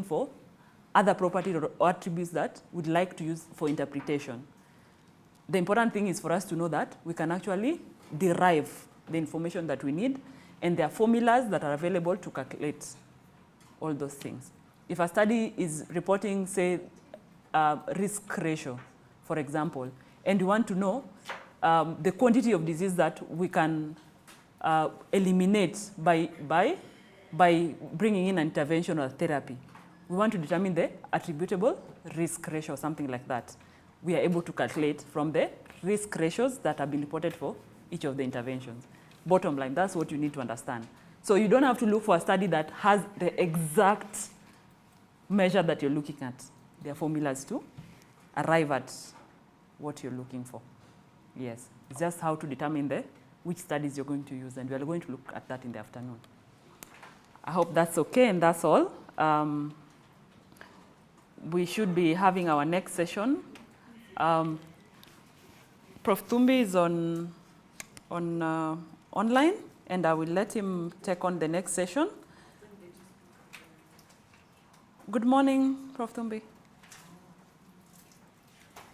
for other properties or attributes that we'd like to use for interpretation. The important thing is for us to know that we can actually derive the information that we need, and there are formulas that are available to calculate all those things. If a study is reporting, say, risk ratio, for example, and we want to know the quantity of disease that we can eliminate by bringing in an intervention or therapy, we want to determine the attributable risk ratio, something like that. We are able to calculate from the risk ratios that have been reported for each of the interventions. Bottom line, that's what you need to understand. So you don't have to look for a study that has the exact measure that you're looking at. There are formulas to arrive at what you're looking for. Yes, it's just how to determine which studies you're going to use, and we are going to look at that in the afternoon. I hope that's okay, and that's all. We should be having our next session. Prof. Thumbi is online, and I will let him take on the next session. Good morning, Prof. Thumbi.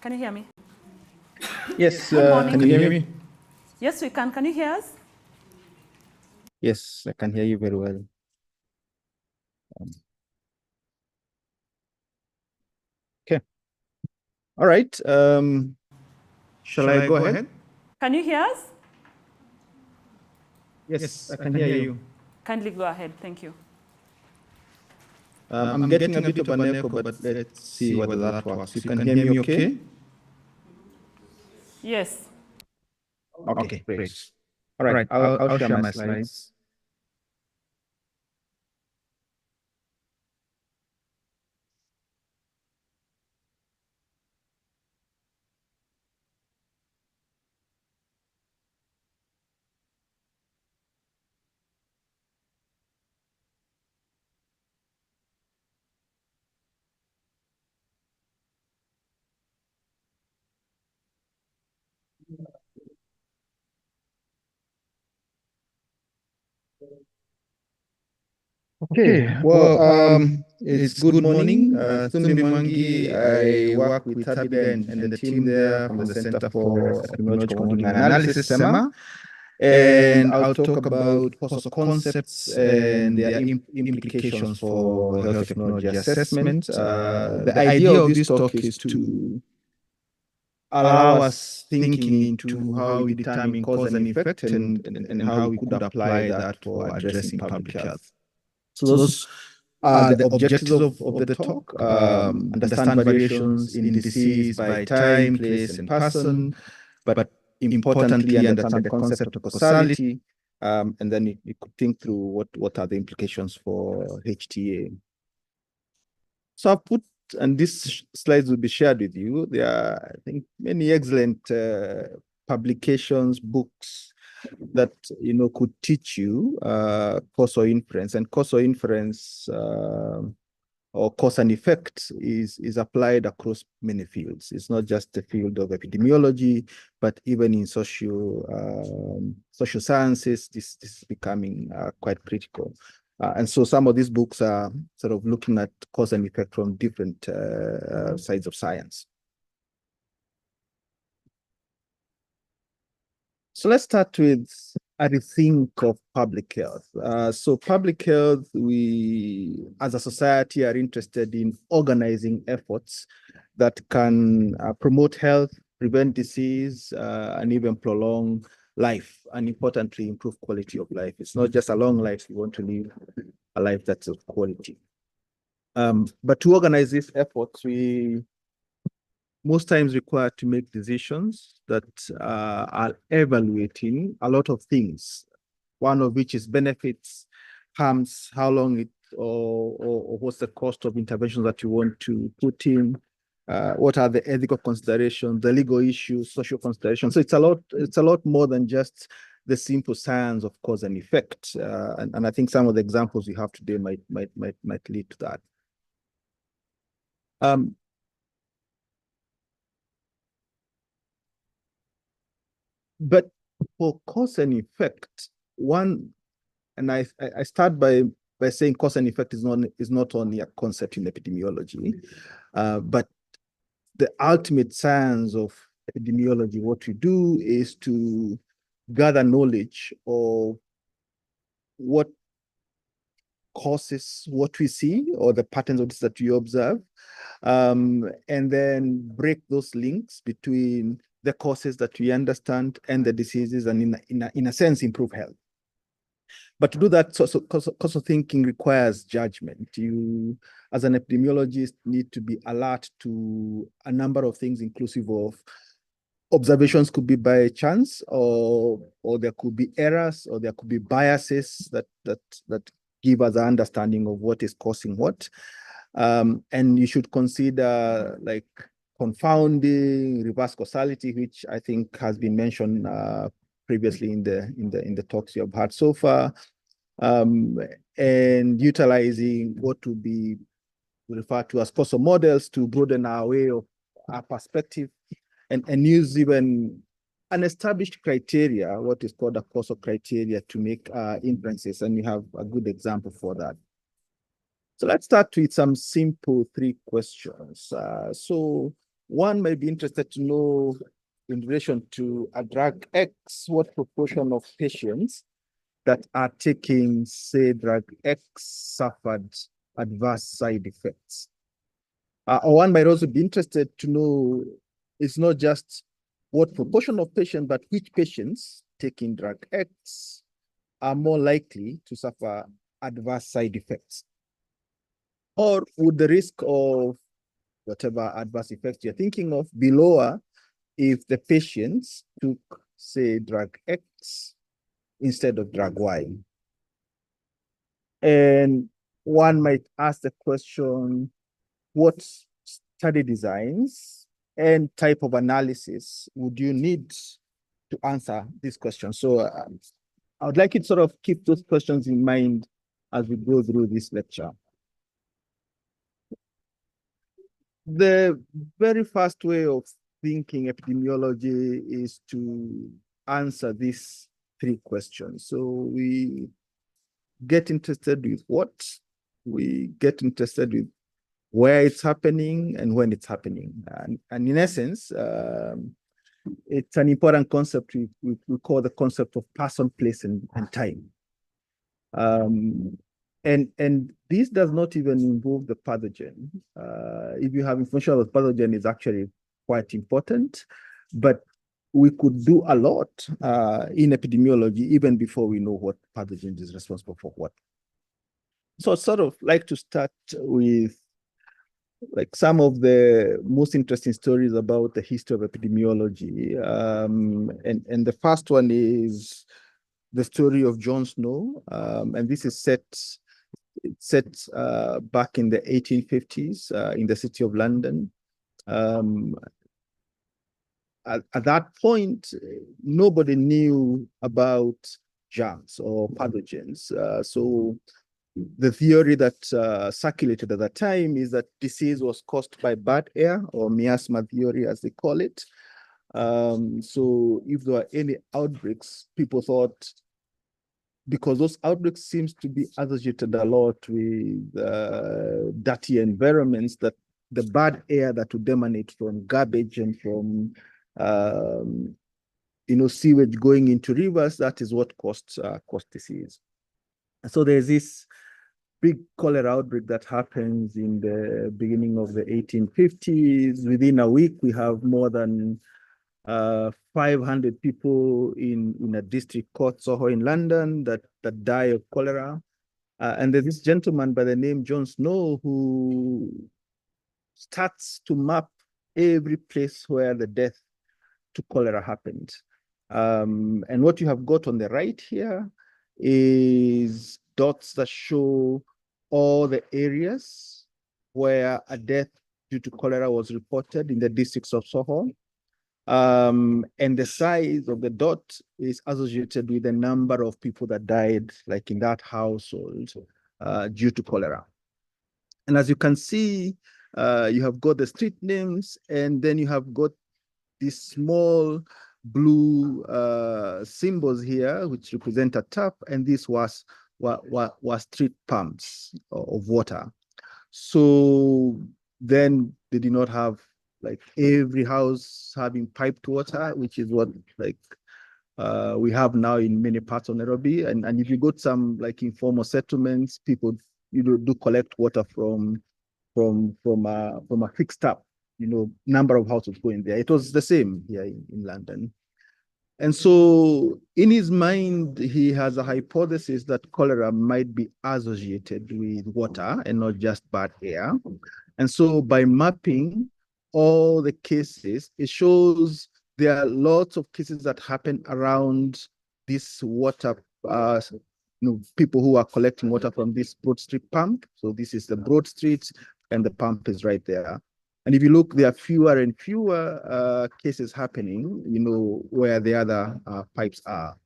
Can you hear me? Yes, can you hear me? Yes, we can. Can you hear us? Yes, I can hear you very well. Okay. All right. Shall I go ahead? Can you hear us? Yes, I can hear you. Kindly go ahead. Thank you. I'm getting a bit of an echo, but let's see whether that works. You can hear me okay? Yes. Okay, great. All right, I'll share my slides. Okay, well, it's good morning. Thumbi Mangi, I work with Tabitha and the team there from the Center for Epidemiological Modeling and Analysis, SEMA, and I'll talk about possible concepts and their implications for health technology assessment. The idea of this talk is to allow us thinking into how we determine cause and effect and how we could apply that for addressing public health. So those are the objectives of the talk. Understand variations in disease by time, place, and person, but importantly, understand the concept of causality, and then you could think through what are the implications for HTA. So I've put, and these slides will be shared with you. There are, I think, many excellent publications, books that could teach you causal inference, and causal inference or cause and effect is applied across many fields. It's not just the field of epidemiology, but even in social sciences, this is becoming quite critical. And so some of these books are sort of looking at cause and effect from different sides of science. So let's start with a rethink of public health. So public health, we as a society are interested in organizing efforts that can promote health, prevent disease, and even prolong life, and importantly, improve quality of life. It's not just a long life, we want to live a life that's of quality. But to organize these efforts, we most times required to make decisions that are evaluating a lot of things, one of which is benefits, harms, how long it, or what's the cost of interventions that you want to put in, what are the ethical considerations, the legal issues, social considerations. So it's a lot more than just the simple science of cause and effect. And I think some of the examples we have today might lead to that. But for cause and effect, and I start by by saying cause and effect is not only a concept in epidemiology, but the ultimate science of epidemiology. What we do is to gather knowledge of what causes what we see or the patterns of this that we observe, and then break those links between the causes that we understand and the diseases, and in a sense, improve health. But to do that, causal thinking requires judgment. You, as an epidemiologist, need to be alert to a number of things, inclusive of observations could be by chance, or there could be errors, or there could be biases that give us an understanding of what is causing what. And you should consider like confounding, reverse causality, which I think has been mentioned previously in the talks you have had so far, and utilizing what would be referred to as causal models to broaden our way of our perspective, and use even an established criteria, what is called a causal criteria, to make inferences. And you have a good example for that. So let's start with some simple 3 questions. So one may be interested to know, in relation to a drug X, what proportion of patients that are taking, say, drug X suffered adverse side effects? Or one might also be interested to know, it's not just what proportion of patients, but which patients taking drug X are more likely to suffer adverse side effects. Or would the risk of whatever adverse effects you're thinking of be lower if the patients took, say, drug X instead of drug Y? And one might ask the question, what study designs and type of analysis would you need to answer this question? So I would like you to sort of keep those questions in mind as we go through this lecture. The very first way of thinking epidemiology is to answer these 3 questions. So we get interested with what, we get interested with where it's happening and when it's happening. And in essence, it's an important concept we call the concept of person, place, and time. And this does not even involve the pathogen. If you have information about pathogen, is actually quite important, but we could do a lot in epidemiology even before we know what pathogen is responsible for what. So I'd sort of like to start with like some of the most interesting stories about the history of epidemiology. And the first one is the story of John Snow. And this is set back in the 1850s in the city of London. At that point, nobody knew about germs or pathogens. So the theory that circulated at that time is that disease was caused by bad air, or miasma theory, as they call it. So if there were any outbreaks, people thought, because those outbreaks seems to be associated a lot with dirty environments, that the bad air that would emanate from garbage and from sewage going into rivers, that is what caused disease. So there's this big cholera outbreak that happens in the beginning of the 1850s. Within a week, we have more than 500 people in a district called Soho in London that die of cholera. And there's this gentleman by the name John Snow who starts to map every place where the death to cholera happened. And what you have got on the right here is dots that show all the areas where a death due to cholera was reported in the districts of Soho. And the size of the dot is associated with the number of people that died, like in that household, due to cholera. And as you can see, you have got the street names, and then you have got these small blue symbols here, which represent a tap, and this was were street pumps of water. So then they did not have like every house having piped water, which is what like we have now in many parts of Nairobi. And if you go to some like informal settlements, people do collect water from a fixed tap, number of houses going there. It was the same here in London. And so in his mind, he has a hypothesis that cholera might be associated with water and not just bad air. And so by mapping all the cases, it shows there are lots of cases that happen around this water, people who are collecting water from this Broad Street pump. So this is the Broad Street and the pump is right there. And if you look, there are fewer and fewer cases happening, where the other pipes are.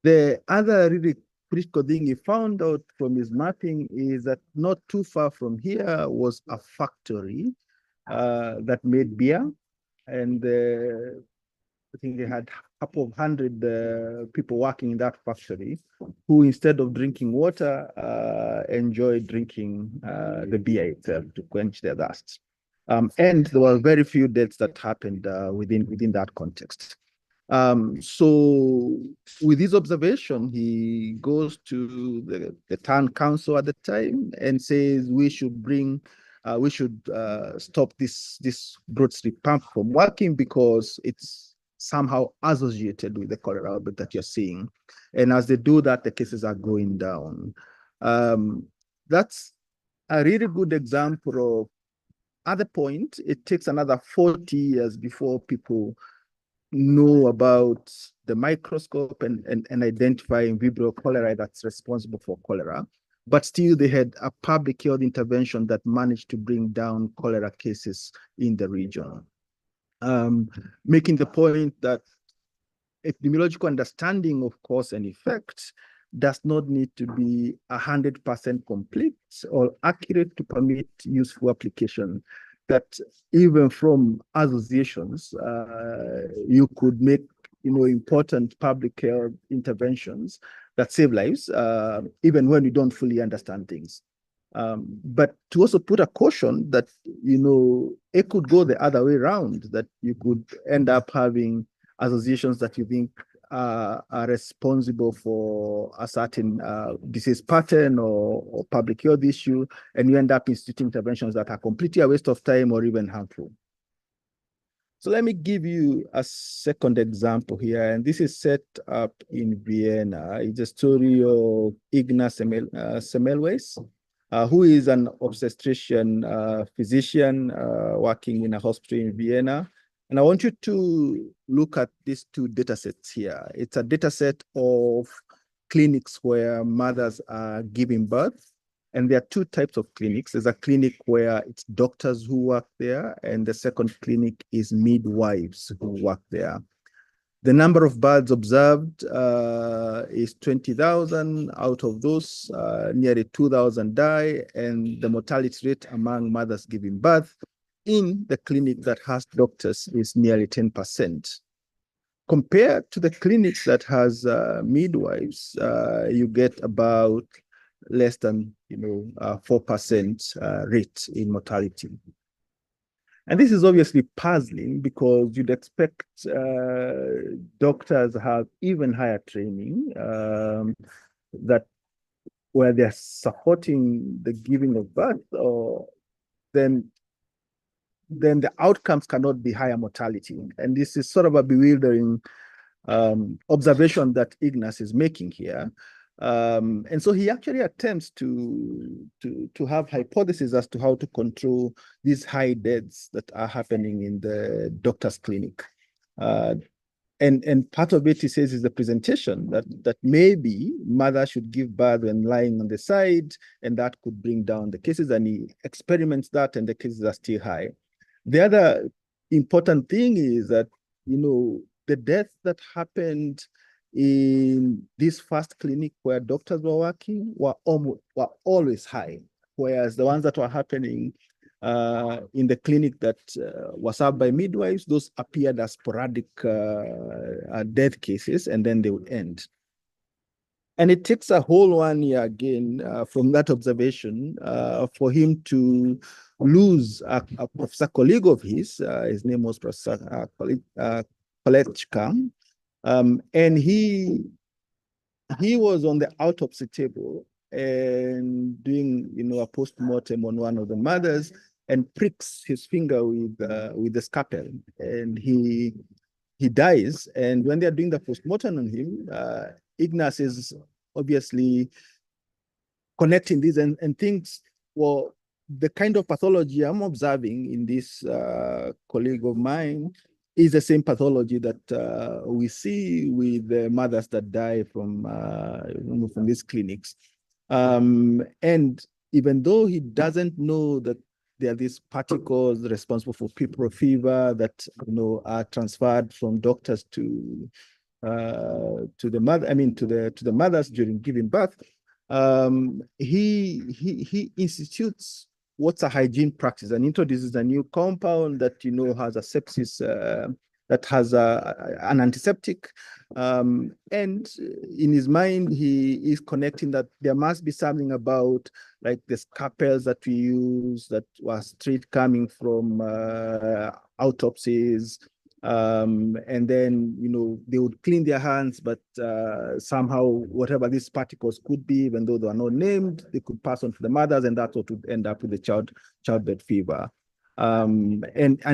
The other really critical thing he found out from his mapping is that not too far from here was a factory that made beer. And I think they had a couple of hundred people working in that factory who, instead of drinking water, enjoyed drinking the beer itself to quench their thirst. And there were very few deaths that happened within that context. So with his observation, he goes to the town council at the time and says we should stop this Broad Street pump from working because it's somehow associated with the cholera outbreak that you're seeing. And as they do that, the cases are going down. That's a really good example of, at the point, it takes another 40 years before people know about the microscope and identifying Vibrio cholerae that's responsible for cholera. But still, they had a public health intervention that managed to bring down cholera cases in the region. Making the point that epidemiological understanding of cause and effect does not need to be 100% complete or accurate to permit useful application. That even from associations, you could make important public health interventions that save lives, even when you don't fully understand things. But to also put a caution that, it could go the other way around, that you could end up having associations that you think are responsible for a certain disease pattern or public health issue, and you end up instituting interventions that are completely a waste of time or even harmful. So let me give you a second example here, and this is set up in Vienna. It's a story of Ignaz Semmelweis, who is an obstetrician physician working in a hospital in Vienna. And I want you to look at these two data sets here. It's a data set of clinics where mothers are giving birth. And there are two types of clinics. There's a clinic where it's doctors who work there, and the second clinic is midwives who work there. The number of births observed is 20,000. Out of those, nearly 2,000 die, and the mortality rate among mothers giving birth in the clinic that has doctors is nearly 10%. Compared to the clinics that has midwives, you get about less than 4% rate in mortality. And this is obviously puzzling because you'd expect doctors have even higher training that where they're supporting the giving of birth, or then the outcomes cannot be higher mortality. And this is sort of a bewildering observation that Ignaz is making here. And so he actually attempts to have hypotheses as to how to control these high deaths that are happening in the doctor's clinic. And part of it, he says, is the presentation that maybe mother should give birth when lying on the side, and that could bring down the cases. And he experiments that, and the cases are still high. The other important thing is that, the deaths that happened in this first clinic where doctors were working were always high, whereas the ones that were happening in the clinic that was served by midwives, those appeared as sporadic death cases, and then they would end. And it takes a whole 1 year again from that observation for him to lose a professor colleague of his name was Professor Kolechka, and he was on the autopsy table and doing, a post-mortem on one of the mothers, and pricks his finger with the scalpel, and he dies. And when they're doing the post-mortem on him, Ignace is obviously connecting these and thinks, well, the kind of pathology I'm observing in this colleague of mine is the same pathology that we see with the mothers that die from these clinics. And even though he doesn't know that there are these particles responsible for puerperal fever that are transferred from doctors to the mother, to the mothers during giving birth, he institutes what's a hygiene practice and introduces a new compound that has a sepsis that has an antiseptic, and in his mind he is connecting that there must be something about like the scalpels that we use that was straight coming from autopsies. And then, they would clean their hands, but somehow whatever these particles could be, even though they are not named, they could pass on to the mothers, and that's what would end up with the childbed fever. And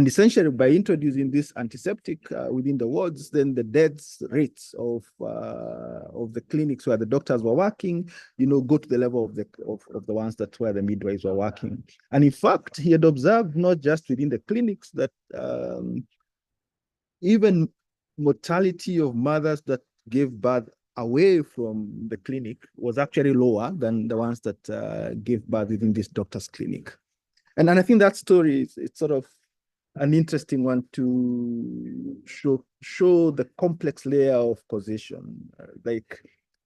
essentially by introducing this antiseptic within the wards, then the death rates of the clinics where the doctors were working, go to the level of the ones that where the midwives were working. And in fact, he had observed not just within the clinics that even mortality of mothers that gave birth away from the clinic was actually lower than the ones that gave birth within this doctor's clinic. And I think that story it's sort of an interesting one to show the complex layer of causation. Like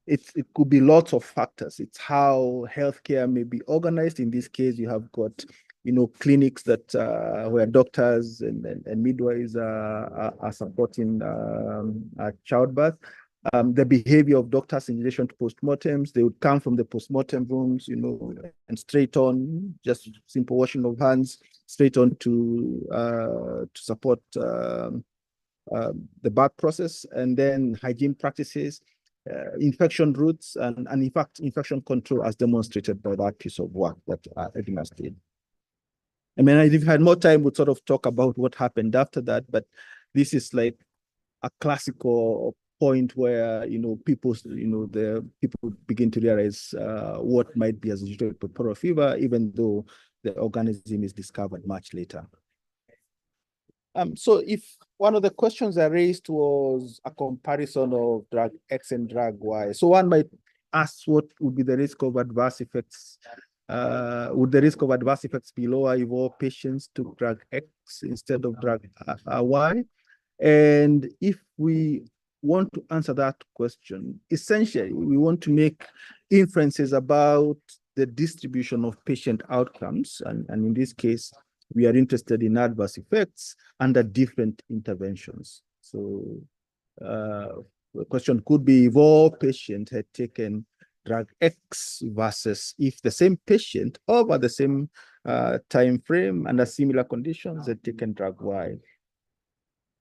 it could be lots of factors. It's how healthcare may be organized. In this case, you have got clinics that where doctors and midwives are supporting childbirth. The behavior of doctors in relation to postmortems, they would come from the postmortem rooms, and straight on, just simple washing of hands, straight on to support the birth process, and then hygiene practices, infection routes, and in fact, infection control as demonstrated by that piece of work that Ignace did. I mean, if I had more time, we'd sort of talk about what happened after that, but this is like a classical point where people begin to realize what might be associated with puerperal fever, even though the organism is discovered much later. So if one of the questions I raised was a comparison of drug X and drug Y, so one might ask what would be the risk of adverse effects. Would the risk of adverse effects be lower if all patients took drug X instead of drug Y? And if we want to answer that question, essentially, we want to make inferences about the distribution of patient outcomes. And in this case, we are interested in adverse effects under different interventions. So the question could be if all patients had taken drug X versus if the same patient over the same time frame under similar conditions had taken drug Y.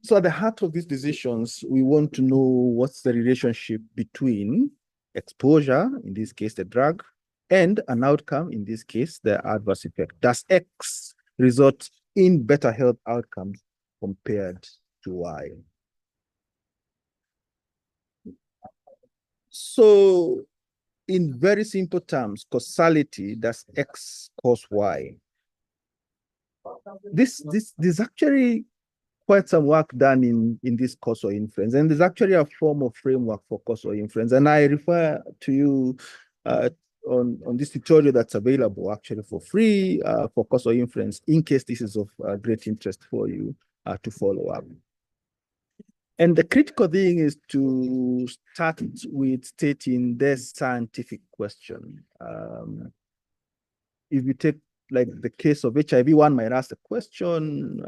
So at the heart of these decisions, we want to know what's the relationship between exposure, in this case, the drug, and an outcome, in this case, the adverse effect. Does X result in better health outcomes compared to Y? So in very simple terms, causality, does X cause Y? This is actually quite some work done in this causal inference, and there's actually a formal framework for causal inference, and I refer to you on this tutorial that's available actually for free for causal inference, in case this is of great interest for you to follow up. And the critical thing is to start with stating this scientific question. If you take like the case of HIV, one might ask a question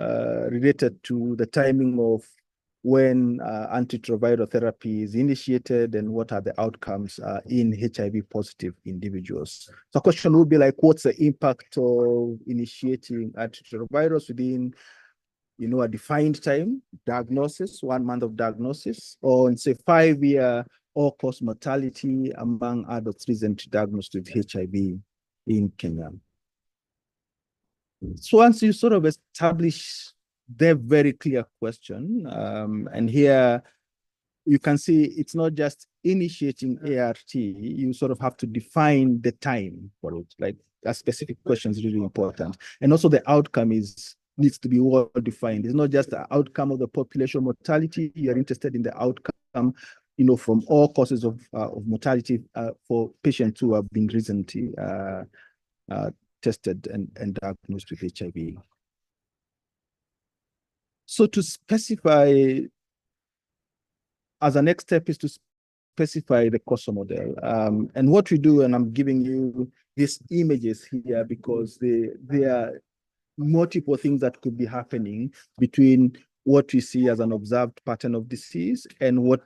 related to the timing of when antiretroviral therapy is initiated, and what are the outcomes in HIV positive individuals. So a question would be like, what's the impact of initiating antiretrovirals within a defined time, diagnosis, 1 month of diagnosis, or in say 5-year all-cause mortality among adults recently diagnosed with HIV in Kenya. So once you sort of establish the very clear question, and here you can see it's not just initiating ART, you sort of have to define the time for it. Like a specific question is really important. And also the outcome needs to be well defined. It's not just the outcome of the population mortality. You're interested in the outcome, from all causes of mortality for patients who have been recently tested and diagnosed with HIV. So to specify, as a next step is to specify the COSO model. And what we do, and I'm giving you these images here because there are multiple things that could be happening between what we see as an observed pattern of disease and what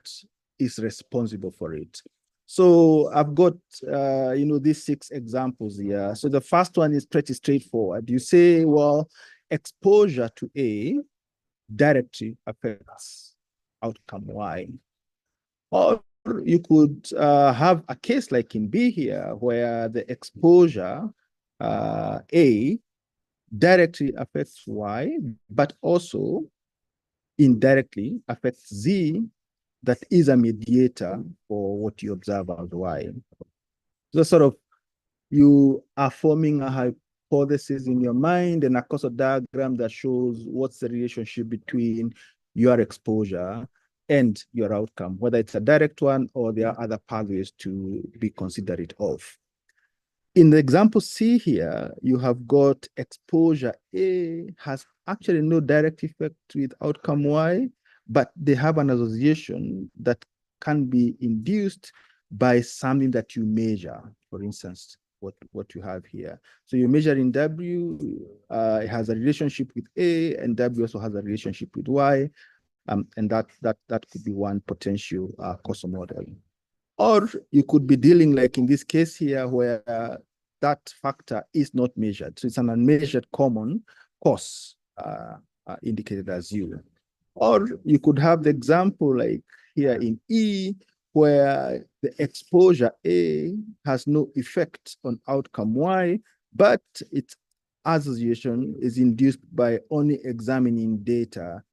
is responsible for it. So I've got, these 6 examples here. So the first one is pretty straightforward. You say, well, exposure to A directly affects outcome Y. Or you could have a case like in B here, where the exposure A directly affects Y, but also indirectly affects Z, that is a mediator for what you observe as Y. So sort of you are forming a hypothesis in your mind and a causal diagram that shows what's the relationship between your exposure and your outcome, whether it's a direct one or there are other pathways to be considerate of. In the example C here, you have got exposure A has actually no direct effect with outcome Y, but they have an association that can be induced by something that you measure. For instance, what you have here. So you measure in W, it has a relationship with A, and W also has a relationship with Y, and that could be one potential causal model. Or you could be dealing like in this case here where that factor is not measured. So it's an unmeasured common cause indicated as U. Or you could have the example like here in E, where the exposure A has no effect on outcome Y, but its association is induced by only examining data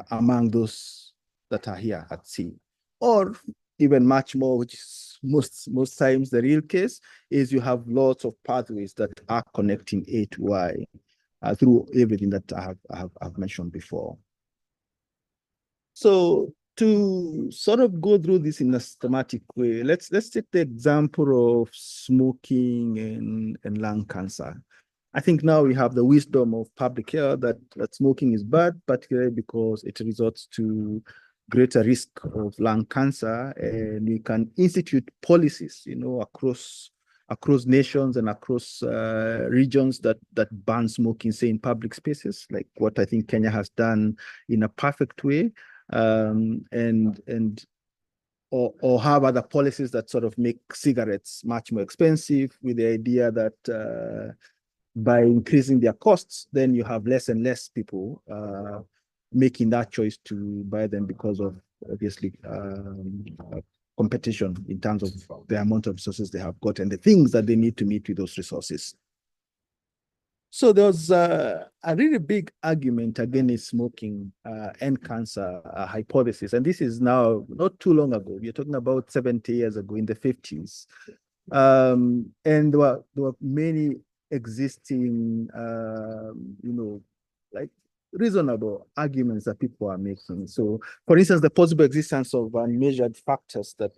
among those that are here at C. Or even much more, which is most times the real case, is you have lots of pathways that are connecting A to Y through everything that I've mentioned before. So to sort of go through this in a systematic way, let's take the example of smoking and lung cancer. I think now we have the wisdom of public health that smoking is bad, particularly because it results to greater risk of lung cancer, and we can institute policies, across nations and across regions that ban smoking, say in public spaces, like what I think Kenya has done in a perfect way, or have other policies that sort of make cigarettes much more expensive, with the idea that by increasing their costs, then you have less and less people making that choice to buy them because of obviously competition in terms of the amount of resources they have got and the things that they need to meet with those resources. So there was a really big argument against smoking and cancer hypothesis. And this is now not too long ago. We're talking about 70 years ago, in the 50s. And there were many existing, like reasonable arguments that people are making. So, for instance, the possible existence of unmeasured factors that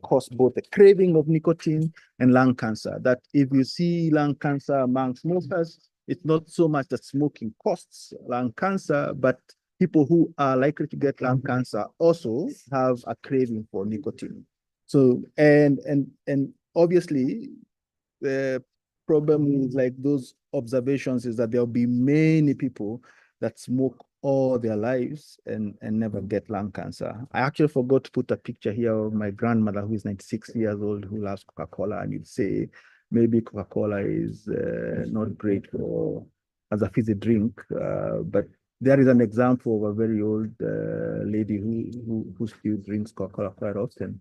cause both the craving of nicotine and lung cancer. That if you see lung cancer among smokers, it's not so much that smoking causes lung cancer, but people who are likely to get lung cancer also have a craving for nicotine. So, and obviously, the problem with like those observations is that there'll be many people that smoke all their lives and never get lung cancer. I actually forgot to put a picture here of my grandmother, who is 96 years old, who loves Coca-Cola, and you'd say maybe Coca-Cola is not great for as a fizzy drink, but there is an example of a very old lady who still drinks Coca-Cola quite often.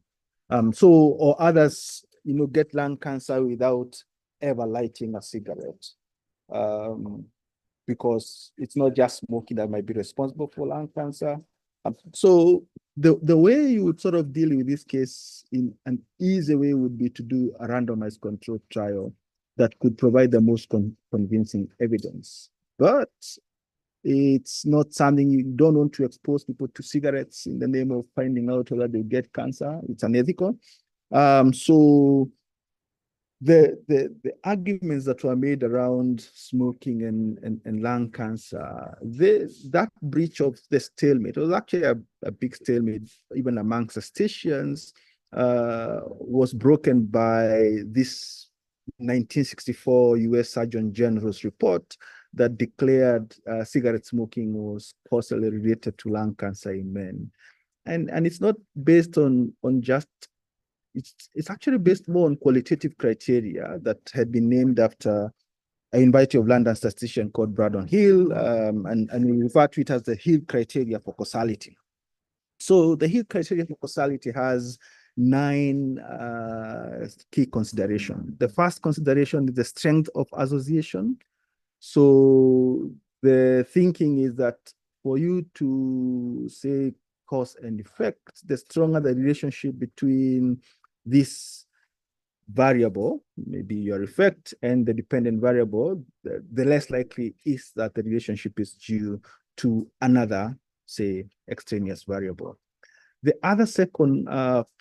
Or others, get lung cancer without ever lighting a cigarette. Because it's not just smoking that might be responsible for lung cancer. So the way you would sort of deal with this case in an easy way would be to do a randomized controlled trial that could provide the most convincing evidence. But it's not something you don't want to expose people to cigarettes in the name of finding out whether they get cancer. It's unethical. So the arguments that were made around smoking and lung cancer, that breach of the stalemate, it was actually a big stalemate even amongst the stations, was broken by this 1964 US Surgeon General's report that declared cigarette smoking was causally related to lung cancer in men. And it's not based on just it's actually based more on qualitative criteria that had been named after a University of London statistician called Braddon Hill, and we refer to it as the Hill criteria for causality. So the Hill criteria for causality has 9 key considerations. The first consideration is the strength of association. So the thinking is that for you to say cause and effect, the stronger the relationship between this variable, maybe your effect, and the dependent variable, the less likely is that the relationship is due to another, say, extraneous variable. The other second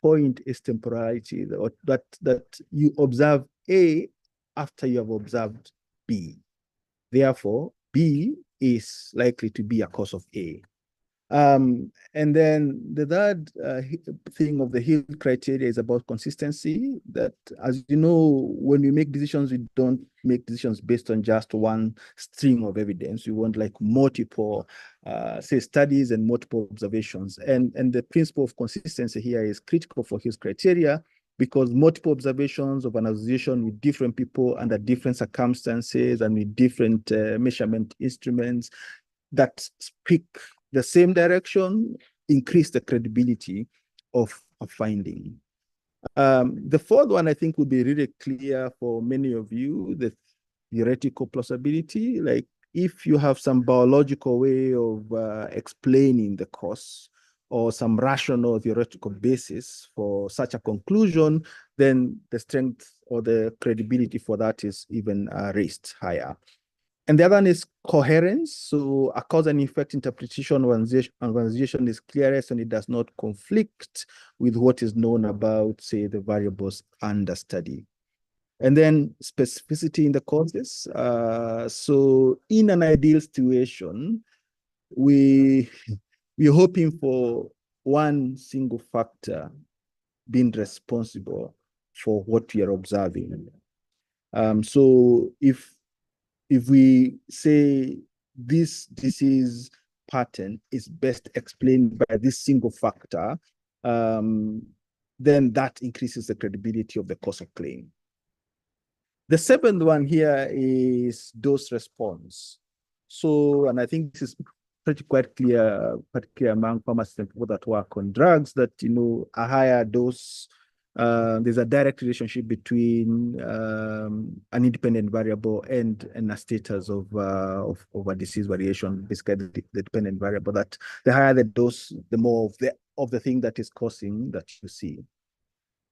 point is temporality, that you observe A after you have observed B. Therefore, B is likely to be a cause of A. And then the third thing of the Hill criteria is about consistency, that, as you know, when we make decisions, we don't make decisions based on just one stream of evidence. We want like multiple, say, studies and multiple observations. And the principle of consistency here is critical for Hill's criteria, because multiple observations of an association with different people under different circumstances and with different measurement instruments that speak the same direction increase the credibility of a finding. The fourth one, I think, will be really clear for many of you, the theoretical plausibility. Like, if you have some biological way of explaining the cause or some rational theoretical basis for such a conclusion, then the strength or the credibility for that is even raised higher. And the other one is coherence. So a cause and effect interpretation of organization is clearest and it does not conflict with what is known about, say, the variables under study. And then specificity in the causes. So in an ideal situation, we're hoping for one single factor being responsible for what we are observing. So if we say this disease pattern is best explained by this single factor, then that increases the credibility of the causal claim. The seventh one here is dose response. So, and I think this is pretty quite clear, particularly among pharmacists and people that work on drugs, that, a higher dose, there's a direct relationship between an independent variable and a status of a disease variation, basically the dependent variable, that the higher the dose, the more of the thing that is causing that you see.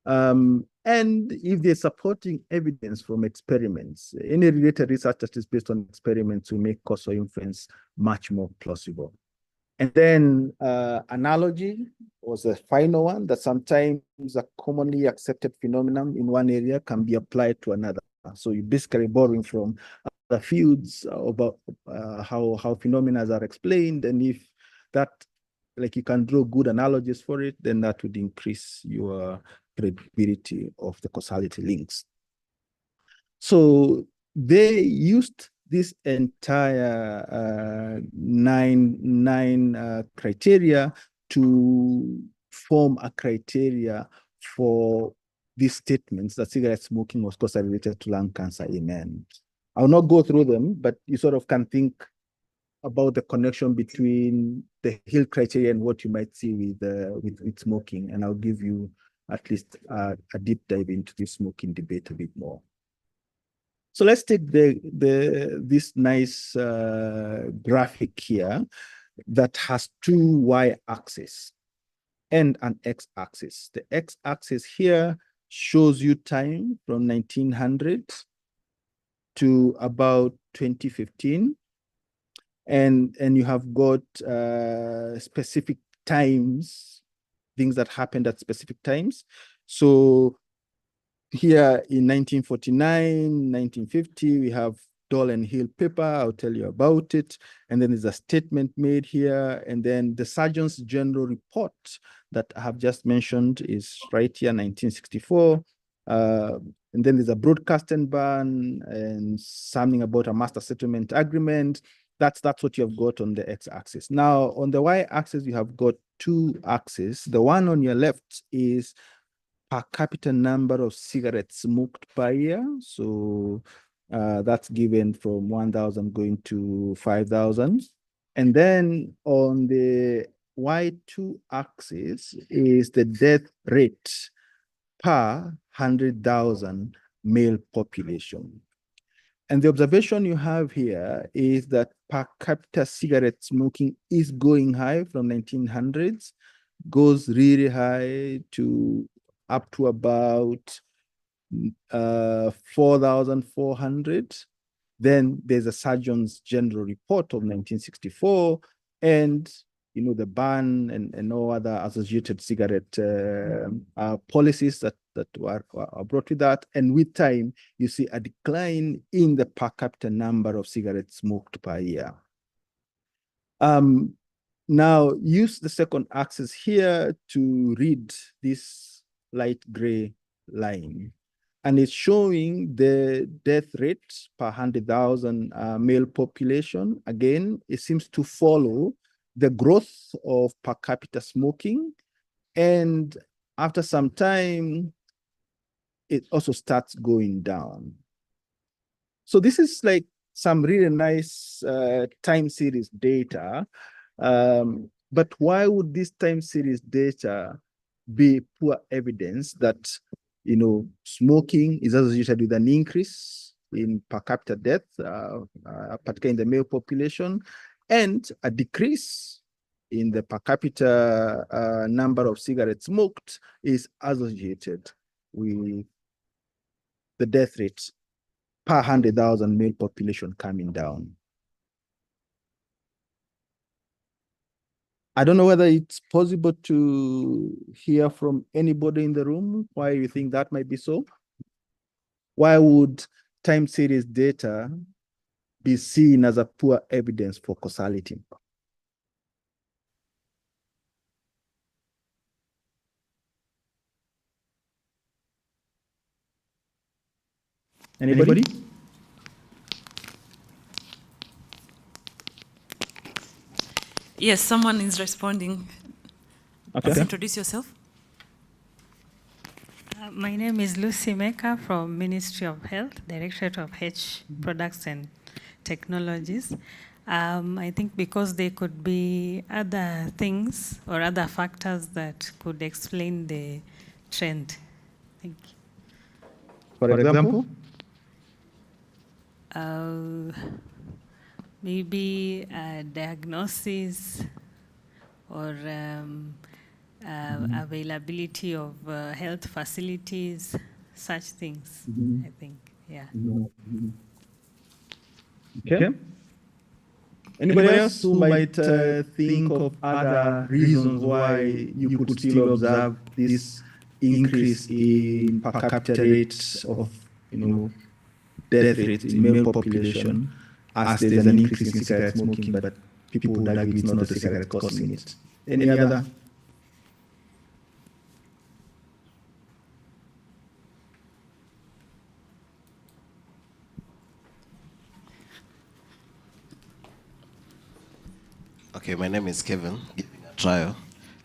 And if there's supporting evidence from experiments, any related research that is based on experiments will make causal inference much more plausible. And then analogy was the final one, that sometimes a commonly accepted phenomenon in one area can be applied to another. So you're basically borrowing from other fields about how phenomena are explained. And if that, like, you can draw good analogies for it, then that would increase your credibility of the causality links. So they used this entire nine criteria to form a criteria for these statements that cigarette smoking was causally related to lung cancer in men. I will not go through them, but you sort of can think about the connection between the Hill criteria and what you might see with smoking, and I'll give you at least a deep dive into the smoking debate a bit more. So let's take this nice graphic here that has two y-axes and an x-axis. The x-axis here shows you time from 1900 to about 2015. And you have got specific times, things that happened at specific times. So here in 1949, 1950, we have Dole and Hill paper. I'll tell you about it. And then there's a statement made here. And then the Surgeon's General report that I have just mentioned is right here, 1964. And then there's a broadcasting ban and something about a master settlement agreement. That's what you have got on the x-axis. Now, on the y-axis, you have got two axes. The one on your left is per capita number of cigarettes smoked per year. So that's given from 1,000 going to 5,000. And then on the Y2 axis is the death rate per 100,000 male population. And the observation you have here is that per capita cigarette smoking is going high from 1900s, goes really high to up to about 4,400. Then there's a Surgeon's General report of 1964, and the ban and no other associated cigarette policies that were brought with that. And with time, you see a decline in the per capita number of cigarettes smoked per year. Now, use the second axis here to read this light gray line. And it's showing the death rate per 100,000 male population. Again, it seems to follow the growth of per capita smoking. And after some time, it also starts going down. So this is like some really nice time series data. But why would this time series data be poor evidence that smoking is associated with an increase in per capita death, particularly in the male population, and a decrease in the per capita number of cigarettes smoked is associated with the death rate per 100,000 male population coming down? I don't know whether it's possible to hear from anybody in the room why you think that might be so. Why would time series data be seen as a poor evidence for causality? Anybody? Yes, someone is responding. Okay. Please introduce yourself. My name is Lucy Meka from Ministry of Health, Directorate of H Products and Technologies. I think because there could be other things or other factors that could explain the trend. Thank you. For example? Maybe diagnosis or availability of health facilities, such things, I think, yeah. Okay. Anybody else who might think of other reasons why you could still observe this increase in per capita rates of, death rate in male population as there's an increase in cigarette smoking, but people would argue it's not the cigarette causing it? Any other? Okay, my name is Kevin, giving a trial.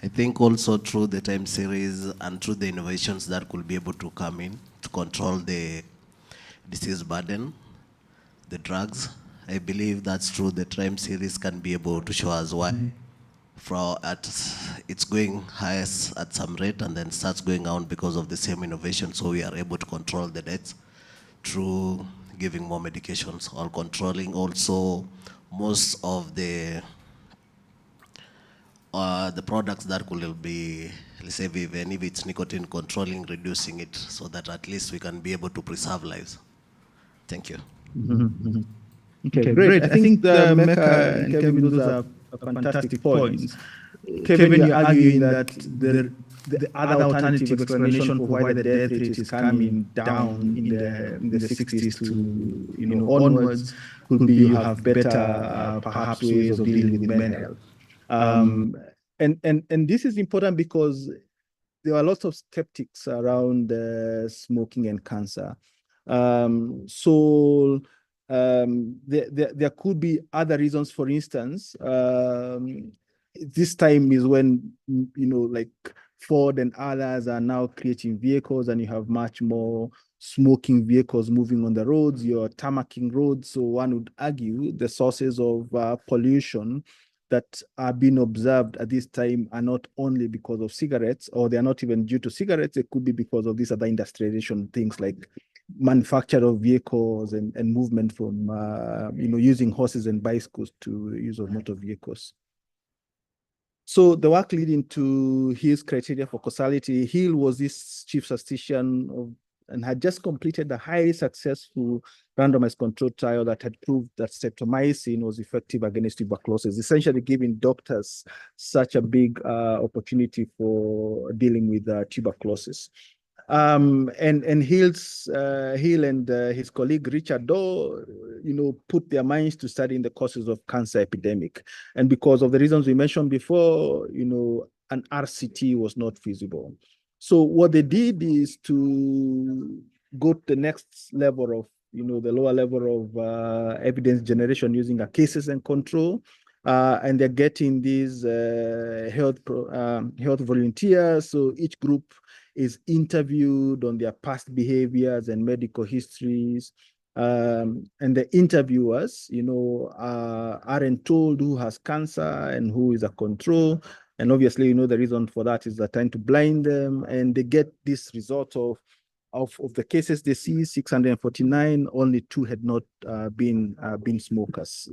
I think also through the time series and through the innovations that could be able to come in to control the disease burden, the drugs, I believe that's true. The time series can be able to show us why it's going highest at some rate and then starts going down because of the same innovation. So we are able to control the deaths through giving more medications or controlling also most of the products that could be, let's say, even if it's nicotine, controlling, reducing it so that at least we can be able to preserve lives. Thank you. Okay, great. I think the Mecca and Kevin, those are fantastic points. Kevin, you're arguing that the other alternative explanation for why the death rate is coming down in the 60s to onwards could be you have better perhaps ways of dealing with mental health. And this is important because there are lots of skeptics around smoking and cancer. There could be other reasons. For instance, this time is when, like Ford and others are now creating vehicles, and you have much more smoking vehicles moving on the roads. You're tarmacking roads. So one would argue the sources of pollution that are being observed at this time are not only because of cigarettes, or they're not even due to cigarettes. It could be because of these other industrialization things like manufacture of vehicles and movement from using horses and bicycles to use of motor vehicles. So the work leading to Hill's criteria for causality, Hill was this chief statistician and had just completed a highly successful randomized control trial that had proved that streptomycin was effective against tuberculosis, essentially giving doctors such a big opportunity for dealing with tuberculosis. And Hill and his colleague Richard Doe, put their minds to studying the causes of cancer epidemic. And because of the reasons we mentioned before, an RCT was not feasible. So what they did is to go to the next level of, the lower level of evidence generation using a cases and control. And they're getting these health volunteers. So each group is interviewed on their past behaviors and medical histories. And the interviewers, aren't told who has cancer and who is a control. And obviously, the reason for that is they're trying to blind them, and they get this result of the cases they see, 649, only 2 had not been smokers.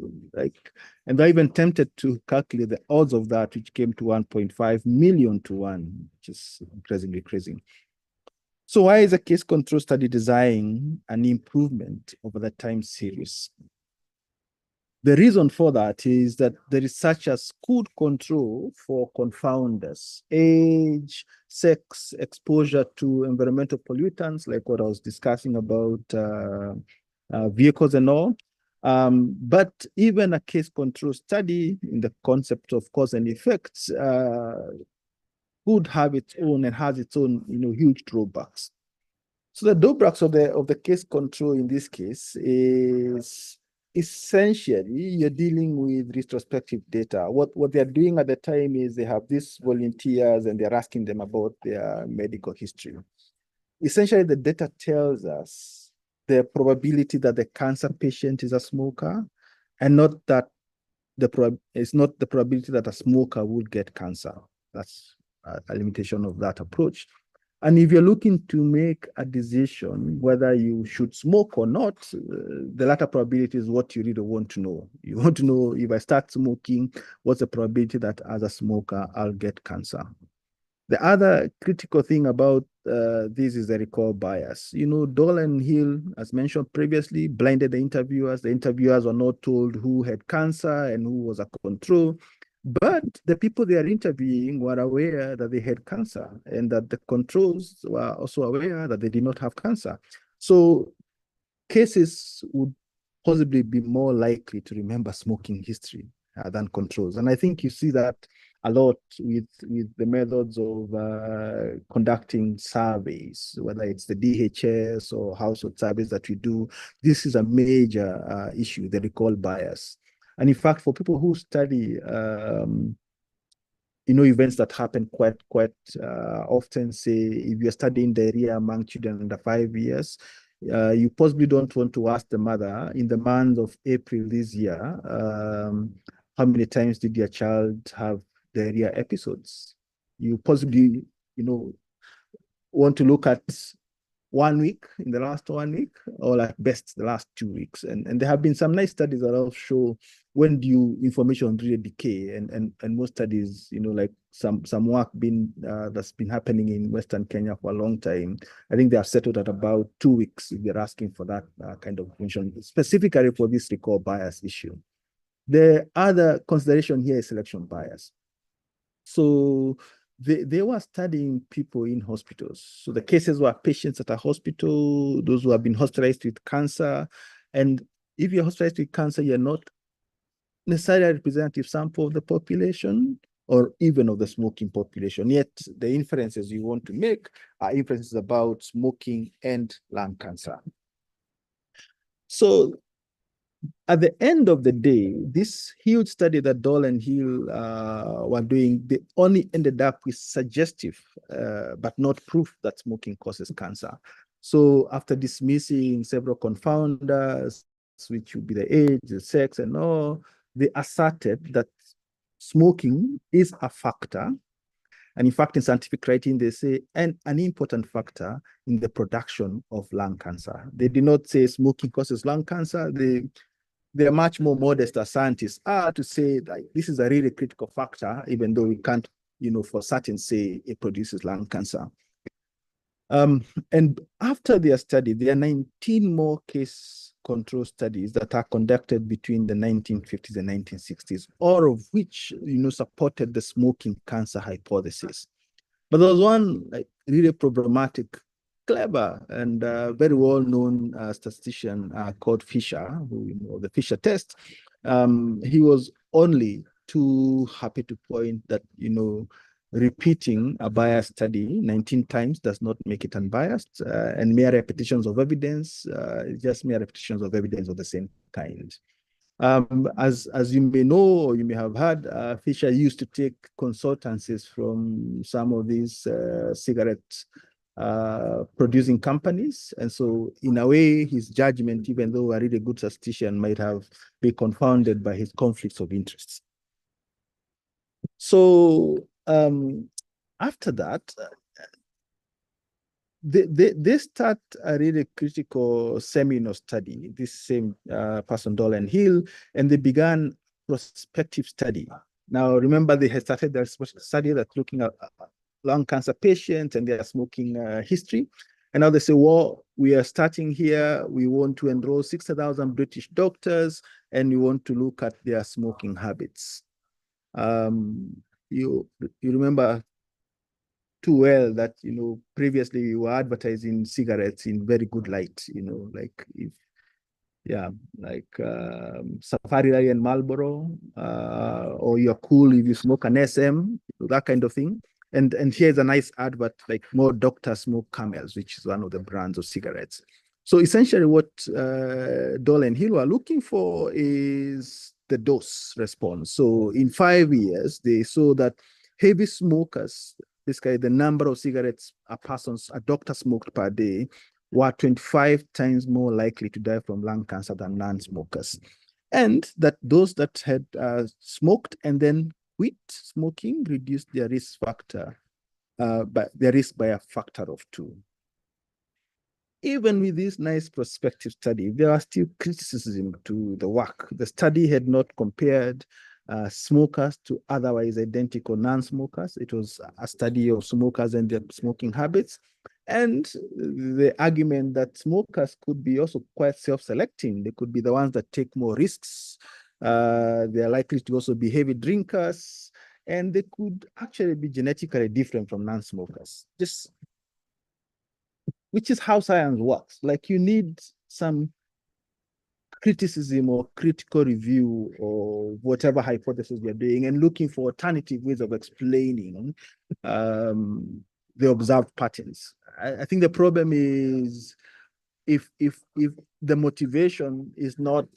And they're even tempted to calculate the odds of that, which came to 1.5 million to 1, which is incredibly crazy. So why is a case control study design an improvement over the time series? The reason for that is that the researchers could control for confounders, age, sex, exposure to environmental pollutants, like what I was discussing about vehicles and all. But even a case control study in the concept of cause and effects could have its own and has its own, huge drawbacks. So the drawbacks of the case control in this case is essentially you're dealing with retrospective data. What they're doing at the time is they have these volunteers and they're asking them about their medical history. Essentially, the data tells us the probability that the cancer patient is a smoker, and not that it's not the probability that a smoker would get cancer. That's a limitation of that approach. And if you're looking to make a decision whether you should smoke or not, the latter probability is what you really want to know. You want to know, if I start smoking, what's the probability that as a smoker, I'll get cancer? The other critical thing about this is the recall bias. Dole and Hill, as mentioned previously, blinded the interviewers. The interviewers were not told who had cancer and who was a control. But the people they are interviewing were aware that they had cancer, and that the controls were also aware that they did not have cancer. So cases would possibly be more likely to remember smoking history than controls. And I think you see that a lot with the methods of conducting surveys, whether it's the DHS or household surveys that we do. This is a major issue, the recall bias. And in fact, for people who study, events that happen quite often, say if you're studying diarrhea among children under 5 years, you possibly don't want to ask the mother in the month of April this year, how many times did your child have diarrhea episodes? You possibly, want to look at 1 week, in the last 1 week, or at best the last 2 weeks. And there have been some nice studies that also show when do information really decay. And most studies, like some work that's been happening in Western Kenya for a long time. I think they have settled at about 2 weeks if they're asking for that kind of information, specifically for this recall bias issue. The other consideration here is selection bias. So they were studying people in hospitals. So the cases were patients at a hospital, those who have been hospitalized with cancer. And if you're hospitalized with cancer, you're not necessarily a representative sample of the population or even of the smoking population. Yet the inferences you want to make are inferences about smoking and lung cancer. So at the end of the day, this huge study that Dole and Hill were doing, they only ended up with suggestive, but not proof that smoking causes cancer. So after dismissing several confounders, which would be the age, the sex, and all, they asserted that smoking is a factor. And in fact, in scientific writing, they say an important factor in the production of lung cancer. They did not say smoking causes lung cancer. They're much more modest as scientists are to say that this is a really critical factor, even though we can't, for certain say it produces lung cancer. And after their study, there are 19 more case control studies that are conducted between the 1950s and 1960s, all of which, supported the smoking cancer hypothesis. But there was one really problematic, clever, and very well-known statistician called Fisher, who, the Fisher test. He was only too happy to point that, repeating a biased study 19 times does not make it unbiased, and mere repetitions of evidence, just mere repetitions of evidence of the same kind. As you may know, or you may have heard, Fisher used to take consultancies from some of these cigarette producing companies. And so in a way, his judgment, even though a really good statistician, might have been confounded by his conflicts of interest. So after that, they start a really critical seminal study, this same person, Dole and Hill, and they began prospective study. Now, remember, they had started their study that's looking at lung cancer patients and their smoking history. And now they say, well, we are starting here. We want to enroll 60,000 British doctors, and we want to look at their smoking habits. You remember too well that, previously we were advertising cigarettes in very good light, like if, Safari Rally and Marlboro, or you're cool if you smoke an SM, that kind of thing. And here's a nice advert, like more doctors smoke Camels, which is one of the brands of cigarettes. So essentially what Dole and Hill are looking for is the dose response. So in 5 years, they saw that heavy smokers, basically the number of cigarettes a doctor smoked per day, were 25 times more likely to die from lung cancer than non-smokers. And that those that had smoked and then quit smoking reduced their risk factor, by a factor of 2. Even with this nice prospective study, there are still criticism to the work. The study had not compared smokers to otherwise identical non-smokers. It was a study of smokers and their smoking habits. And the argument that smokers could be also quite self-selecting. They could be the ones that take more risks. They're likely to also be heavy drinkers, and they could actually be genetically different from non-smokers. Which is how science works. Like, you need some criticism or critical review or whatever hypothesis you're doing, and looking for alternative ways of explaining the observed patterns. I think the problem is if the motivation is not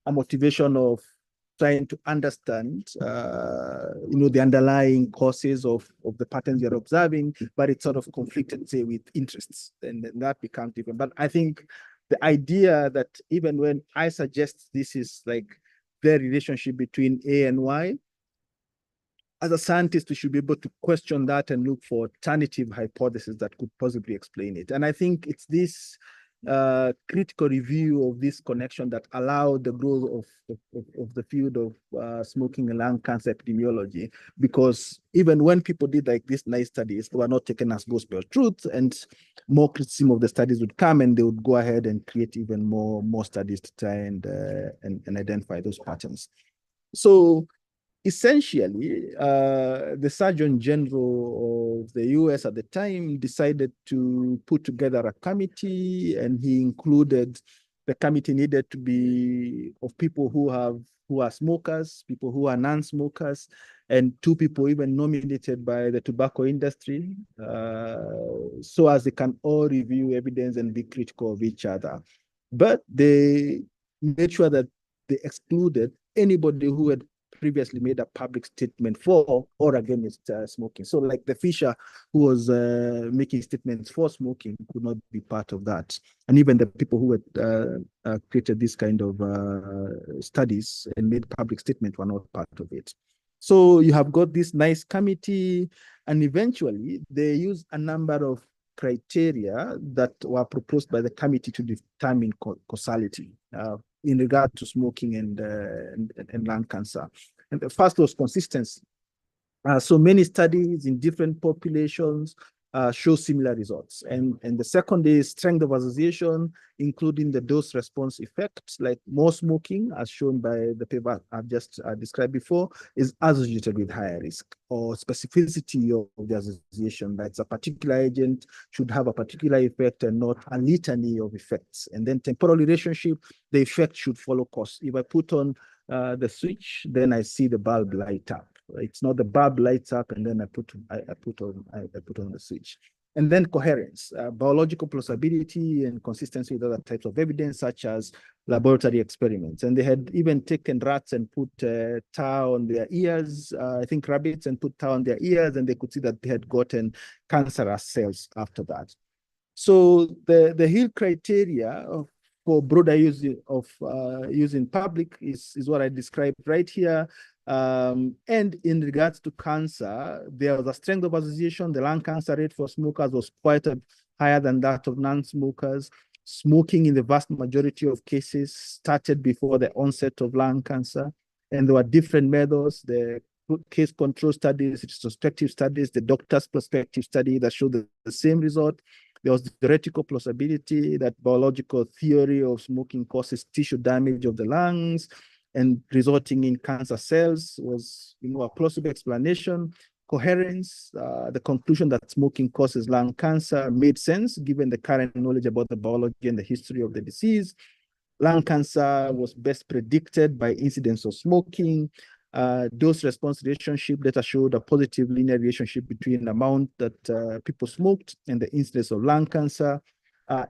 a motivation of trying to understand, the underlying causes of the patterns you're observing, but it's sort of conflicted, say, with interests, and then that becomes different. But I think the idea that even when I suggest this is like the relationship between A and Y, as a scientist, we should be able to question that and look for alternative hypotheses that could possibly explain it. And I think it's this critical review of this connection that allowed the growth of the field of smoking and lung cancer epidemiology, because even when people did like these nice studies, they were not taken as gospel truth, and more criticism of the studies would come, and they would go ahead and create even more studies to try and identify those patterns. So essentially, the Surgeon General of the US at the time decided to put together a committee, and he included, the committee needed to be of people who are smokers, people who are non-smokers, and 2 people even nominated by the tobacco industry, so as they can all review evidence and be critical of each other. But they made sure that they excluded anybody who had previously made a public statement for or against smoking. So like the Fisher, who was making statements for smoking, could not be part of that. And even the people who had created this kind of studies and made public statements were not part of it. So you have got this nice committee, and eventually they use a number of criteria that were proposed by the committee to determine causality in regard to smoking and lung cancer. And the first was consistency. So many studies in different populations show similar results. And the second is strength of association, including the dose response effect, like more smoking, as shown by the paper I've just described before, is associated with higher risk, or specificity of the association, that a particular agent should have a particular effect and not a litany of effects. And then temporal relationship, the effect should follow cause. If I put on the switch, then I see the bulb light up. It's not the bulb lights up and then I put on the switch. And then coherence, biological plausibility and consistency with other types of evidence, such as laboratory experiments. And they had even taken rats and put tar on their ears, I think rabbits, and put tar on their ears, and they could see that they had gotten cancerous cells after that. So the Hill criteria for broader use of use in public is what I described right here. And in regards to cancer, there was a strength of association. The lung cancer rate for smokers was quite higher than that of non-smokers. Smoking in the vast majority of cases started before the onset of lung cancer. And there were different methods, the case control studies, retrospective studies, the doctor's prospective study that showed the same result. There was the theoretical plausibility that biological theory of smoking causes tissue damage of the lungs and resulting in cancer cells was, a plausible explanation. Coherence, the conclusion that smoking causes lung cancer made sense given the current knowledge about the biology and the history of the disease. Lung cancer was best predicted by incidence of smoking. Dose-response relationship data showed a positive linear relationship between the amount that people smoked and the incidence of lung cancer.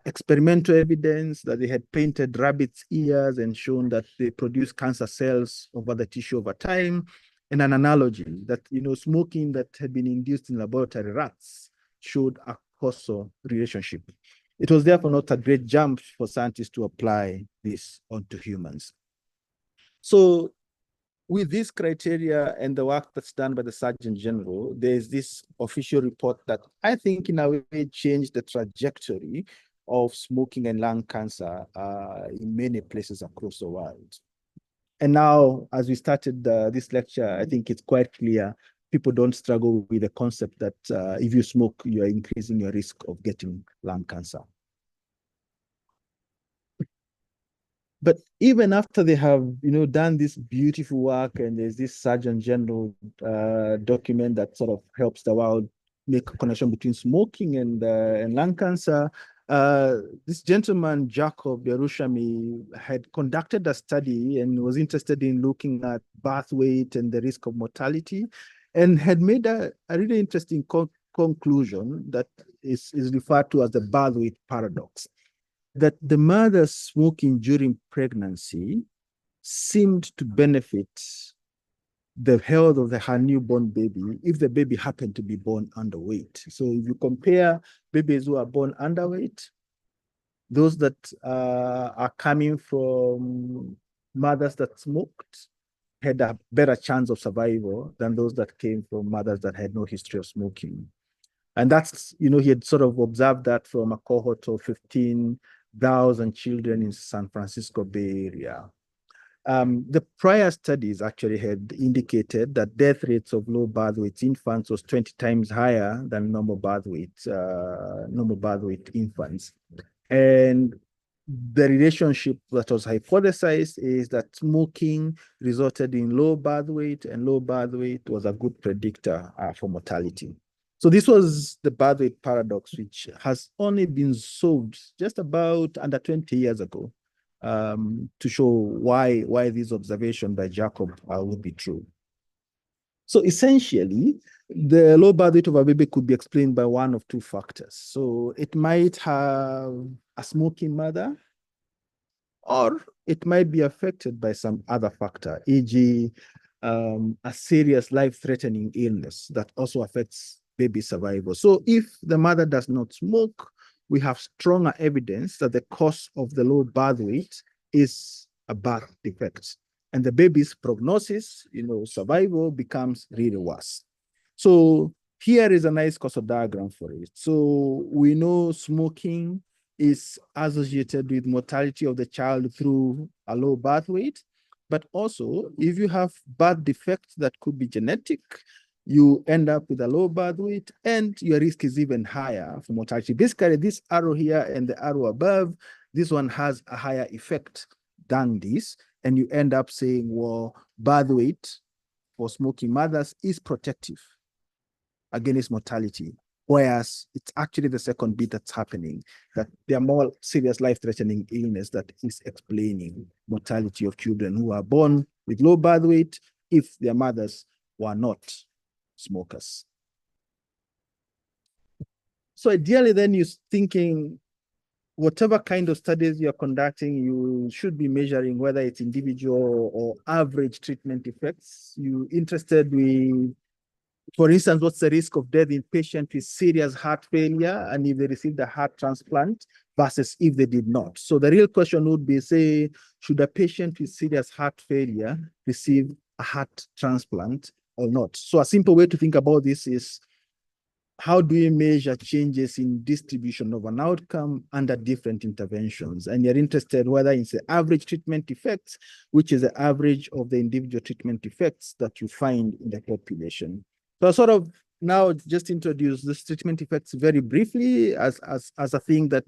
Experimental evidence that they had painted rabbits' ears and shown that they produce cancer cells over the tissue over time, and an analogy that smoking that had been induced in laboratory rats showed a causal relationship. It was therefore not a great jump for scientists to apply this onto humans. So with this criteria and the work that's done by the Surgeon General, there's this official report that I think in a way changed the trajectory of smoking and lung cancer in many places across the world. And now, as we started this lecture, I think it's quite clear people don't struggle with the concept that if you smoke, you are increasing your risk of getting lung cancer. But even after they have, done this beautiful work, and there's this Surgeon General document that sort of helps the world make a connection between smoking and lung cancer, this gentleman, Jacob Yerushami, had conducted a study and was interested in looking at birth weight and the risk of mortality, and had made a really interesting conclusion that is referred to as the birth weight paradox, that the mothers smoking during pregnancy seemed to benefit the health of her newborn baby if the baby happened to be born underweight. So if you compare babies who are born underweight, those that are coming from mothers that smoked had a better chance of survival than those that came from mothers that had no history of smoking. And that's, he had sort of observed that from a cohort of 15,000 children in San Francisco Bay Area. The prior studies actually had indicated that death rates of low birth weight infants was 20 times higher than normal birth weight infants. And the relationship that was hypothesized is that smoking resulted in low birth weight, and low birth weight was a good predictor for mortality. So this was the birth weight paradox, which has only been solved just about under 20 years ago, to show why this observation by Jacob would be true. So essentially, the low birth weight of a baby could be explained by one of two factors. So it might have a smoking mother, or it might be affected by some other factor, e.g., a serious life-threatening illness that also affects baby survival. So if the mother does not smoke, we have stronger evidence that the cause of the low birth weight is a birth defect. And the baby's prognosis, survival becomes really worse. So here is a nice causal diagram for it. So we know smoking is associated with mortality of the child through a low birth weight. But also, if you have birth defects that could be genetic, you end up with a low birth weight, and your risk is even higher for mortality. Basically, this arrow here and the arrow above, this one has a higher effect than this, and you end up saying, well, birth weight for smoking mothers is protective against mortality, whereas it's actually the second bit that's happening, that there are more serious life-threatening illness that is explaining mortality of children who are born with low birth weight if their mothers were not smokers. So ideally, then you're thinking, whatever kind of studies you're conducting, you should be measuring whether it's individual or average treatment effects. You're interested with, for instance, what's the risk of death in patients with serious heart failure and if they received a heart transplant versus if they did not. So the real question would be, say, should a patient with serious heart failure receive a heart transplant or not? So a simple way to think about this is, how do we measure changes in distribution of an outcome under different interventions? And you're interested whether it's the average treatment effects, which is the average of the individual treatment effects that you find in the population. So I sort of now just introduce this treatment effects very briefly as a thing that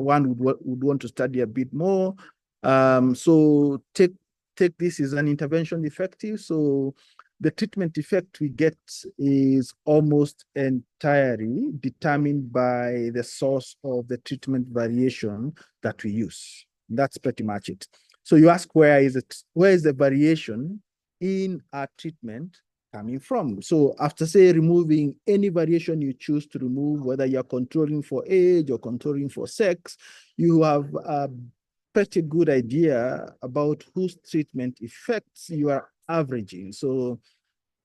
one would want to study a bit more. So take this as an intervention effective. So the treatment effect we get is almost entirely determined by the source of the treatment variation that we use. That's pretty much it. So you ask, where is the variation in our treatment coming from? So after, say, removing any variation you choose to remove, whether you're controlling for age or controlling for sex, you have a pretty good idea about whose treatment effects you are averaging. So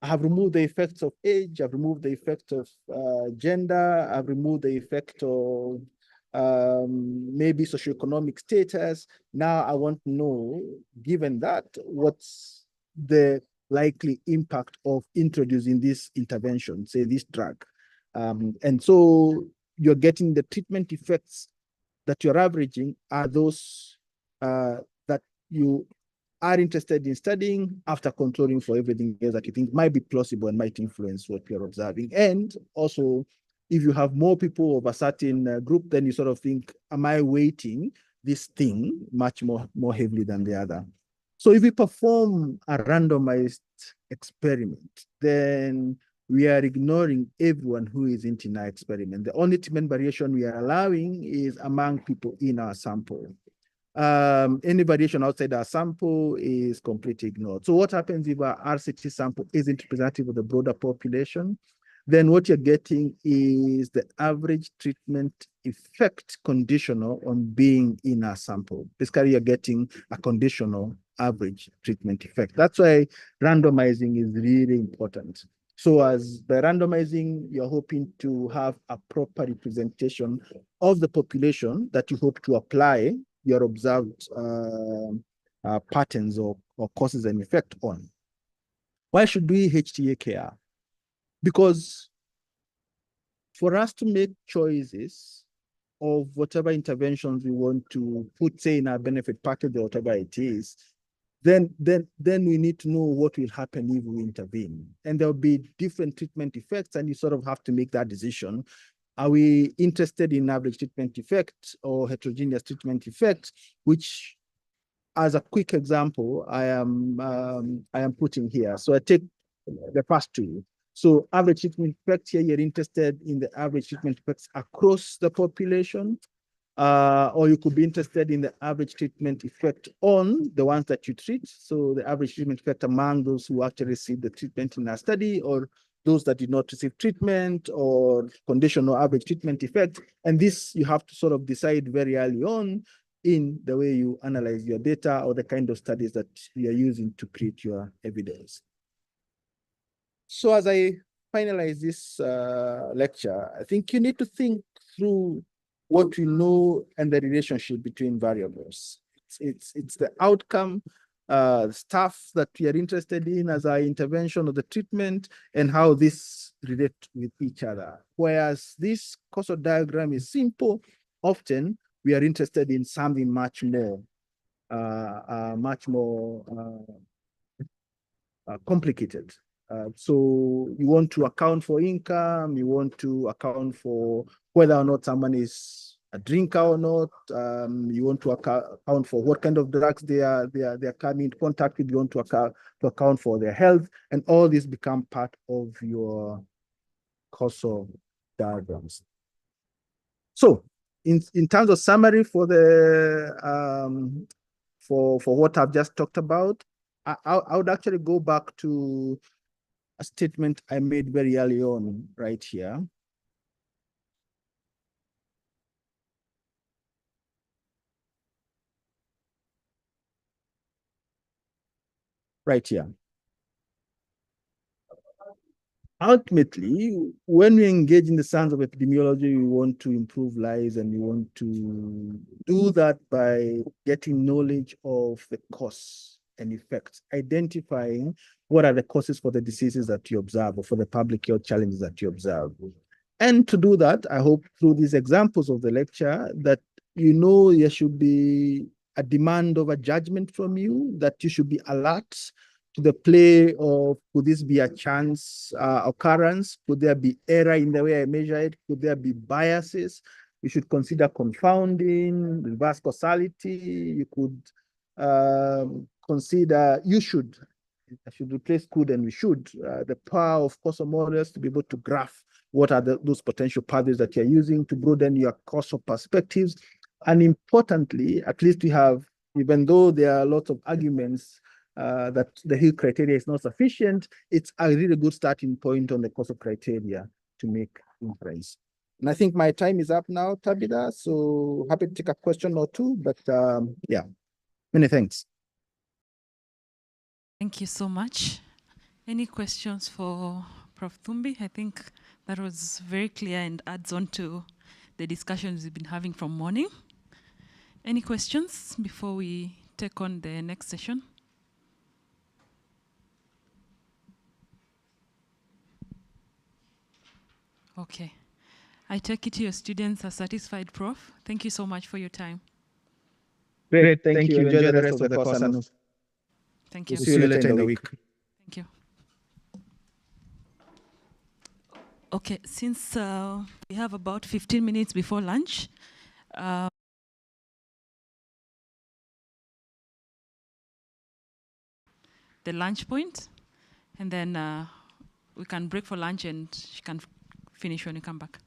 I have removed the effects of age, I've removed the effect of gender, I've removed the effect of maybe socioeconomic status. Now I want to know, given that, what's the likely impact of introducing this intervention, say this drug. And so you're getting the treatment effects that you're averaging are those that you are interested in studying after controlling for everything else that you think might be plausible and might influence what you're observing. And also, if you have more people of a certain group, then you sort of think, am I weighting this thing much more heavily than the other? So if we perform a randomized experiment, then we are ignoring everyone who isn't in our experiment. The only treatment variation we are allowing is among people in our sample. Any variation outside our sample is completely ignored. So what happens if our RCT sample isn't representative of the broader population? then what you're getting is the average treatment effect conditional on being in a sample. Basically, you're getting a conditional average treatment effect. That's why randomizing is really important. So as by randomizing, you're hoping to have a proper representation of the population that you hope to apply your observed patterns or causes and effect on. Why should we HTA care? Because for us to make choices of whatever interventions we want to put, say, in our benefit package or whatever it is, then we need to know what will happen if we intervene. And there'll be different treatment effects, and you sort of have to make that decision. Are we interested in average treatment effect or heterogeneous treatment effect, which, as a quick example, I am putting here. So I take the first two. So average treatment effect here, you're interested in the average treatment effects across the population, or you could be interested in the average treatment effect on the ones that you treat. So the average treatment effect among those who actually received the treatment in our study, or those that did not receive treatment, or conditional average treatment effect. And this you have to sort of decide very early on in the way you analyze your data or the kind of studies that you're using to create your evidence. So as I finalize this lecture, I think you need to think through what we know and the relationship between variables. It's the outcome, stuff that we are interested in as our intervention or the treatment, and how this relate with each other. Whereas this causal diagram is simple, often we are interested in something much more complicated. So you want to account for income, you want to account for whether or not someone is a drinker or not, you want to account for what kind of drugs they are coming into contact with, you want to account for their health, and all these become part of your causal diagrams. So in terms of summary for the for what I've just talked about, I would actually go back to a statement I made very early on right here. Right here. Ultimately, when we engage in the science of epidemiology, we want to improve lives, and we want to do that by getting knowledge of the cause and effects, identifying what are the causes for the diseases that you observe or for the public health challenges that you observe. And to do that, I hope through these examples of the lecture that you know there should be a demand of a judgment from you, that you should be alert to the play of, could this be a chance occurrence? Could there be error in the way I measure it? Could there be biases? You should consider confounding, reverse causality. You could consider, I should replace could and we should, the power of causal models to be able to graph what are those potential pathways that you're using to broaden your causal perspectives. And importantly, at least we have, even though there are lots of arguments that the Hill criteria is not sufficient, it's a really good starting point on the causal criteria to make inference. And I think my time is up now, Tabitha, so happy to take a question or two, but yeah, many thanks. Thank you so much. Any questions for Prof. Thumbi? I think that was very clear and adds on to the discussions we've been having from morning. Any questions before we take on the next session? Okay. I take it your students are satisfied, Prof. Thank you so much for your time. Great, thank you. Enjoy the rest of the course. Thank you. We'll see you later in the week. Thank you. Okay, since we have about 15 minutes before lunch, the lunch point, and then we can break for lunch and she can finish when you come back.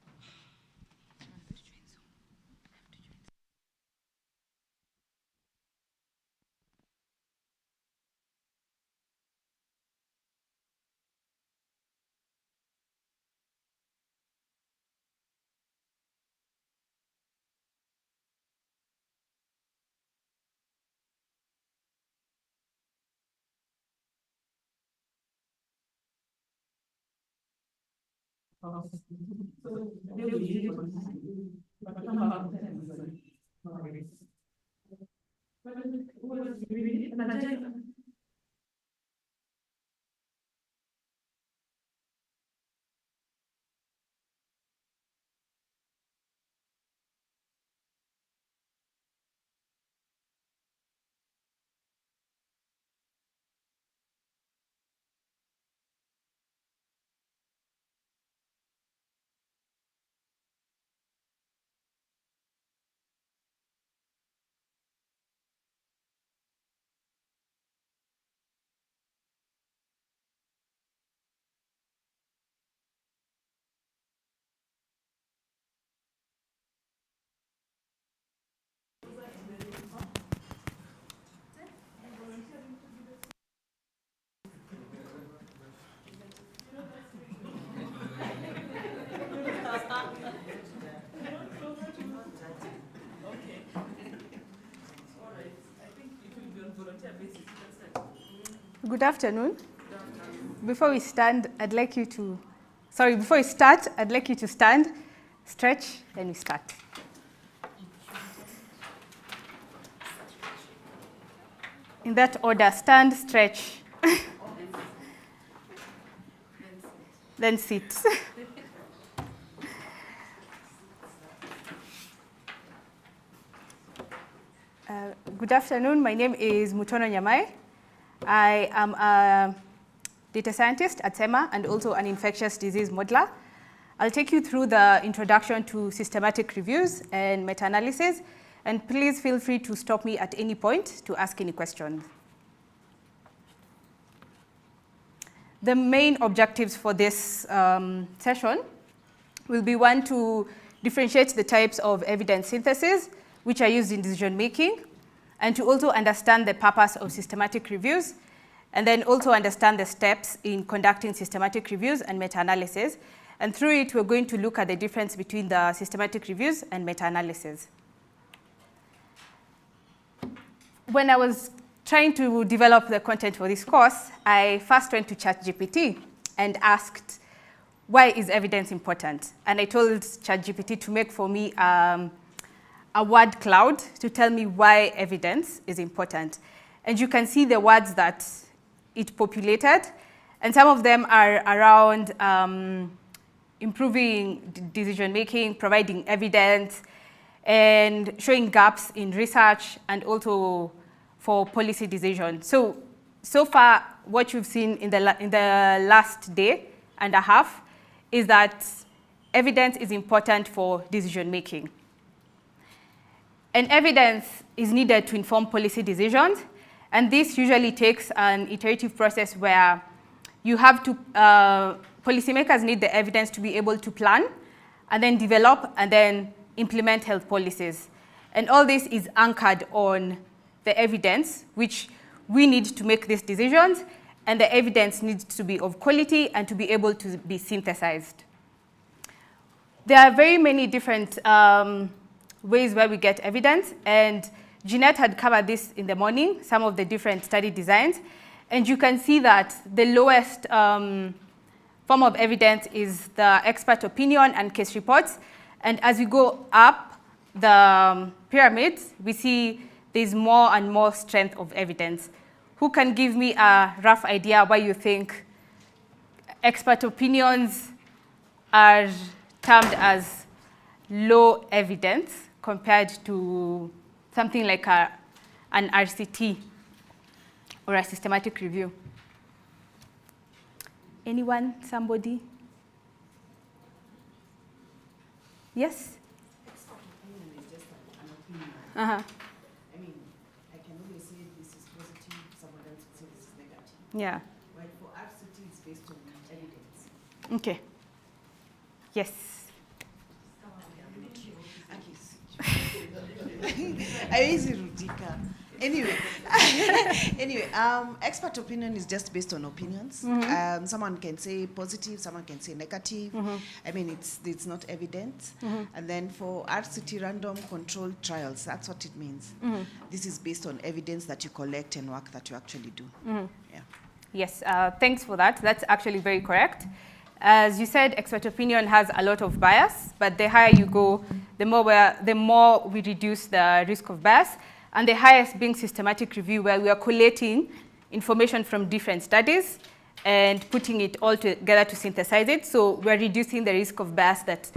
Good afternoon. Before we stand, I'd like you to, before we start, I'd like you to stand, stretch, then we start. In that order, stand, stretch, then sit. Good afternoon, my name is Mutono Nyamai. I am a data scientist at SEMA and also an infectious disease modeler. I'll take you through the introduction to systematic reviews and meta-analysis, and please feel free to stop me at any point to ask any questions. The main objectives for this session will be one, to differentiate the types of evidence synthesis which are used in decision making, and to also understand the purpose of systematic reviews, and then also understand the steps in conducting systematic reviews and meta-analysis. And through it, we're going to look at the difference between the systematic reviews and meta-analysis. When I was trying to develop the content for this course, I first went to ChatGPT and asked, why is evidence important? And I told ChatGPT to make for me a word cloud to tell me why evidence is important. And you can see the words that it populated, and some of them are around improving decision making, providing evidence, and showing gaps in research, and also for policy decisions. So far, what you've seen in the last day and a half is that evidence is important for decision making. And evidence is needed to inform policy decisions, and this usually takes an iterative process where you have to, policymakers need the evidence to be able to plan, and then develop, and then implement health policies. And all this is anchored on the evidence, which we need to make these decisions, and the evidence needs to be of quality and to be able to be synthesized. There are very many different ways where we get evidence, and Jeanette had covered this in the morning, some of the different study designs, and you can see that the lowest form of evidence is the expert opinion and case reports, and as we go up the pyramids, we see there's more and more strength of evidence. Who can give me a rough idea why you think expert opinions are termed as low evidence compared to something like an RCT or a systematic review? Anyone? Somebody? Yes? Expert opinion is just an opinion. Uh-huh. I mean, I can only say this is positive, someone else will say this is negative. Yeah. But for RCT, it's based on evidence. Okay. Yes. Anyway, expert opinion is just based on opinions. Mm-hmm. Someone can say positive, someone can say negative. Mm-hmm. I mean, it's not evidence. Mm-hmm. And then for RCT, random controlled trials, that's what it means. Mm-hmm. This is based on evidence that you collect and work that you actually do. Mm-hmm. Yeah. Yes, thanks for that. That's actually very correct. As you said, expert opinion has a lot of bias, but the higher you go, the more we reduce the risk of bias. And the highest being systematic review, where we are collating information from different studies and putting it all together to synthesize it. So we're reducing the risk of bias that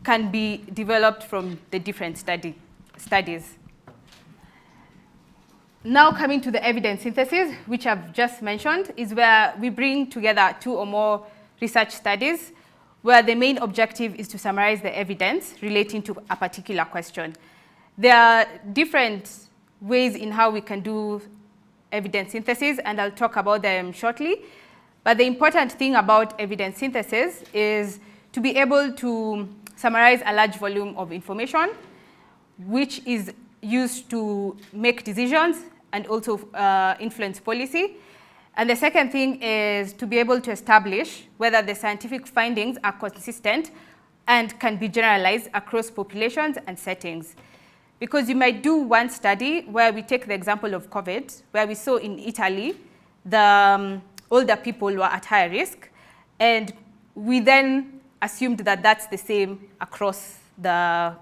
can be developed from the different studies. Now coming to the evidence synthesis, which I've just mentioned, is where we bring together 2 or more research studies where the main objective is to summarize the evidence relating to a particular question. There are different ways in how we can do evidence synthesis, and I'll talk about them shortly. But the important thing about evidence synthesis is to be able to summarize a large volume of information, which is used to make decisions and also influence policy. And the second thing is to be able to establish whether the scientific findings are consistent and can be generalized across populations and settings. Because you might do one study where we take the example of COVID, where we saw in Italy the older people were at higher risk, and we then assumed that that's the same across the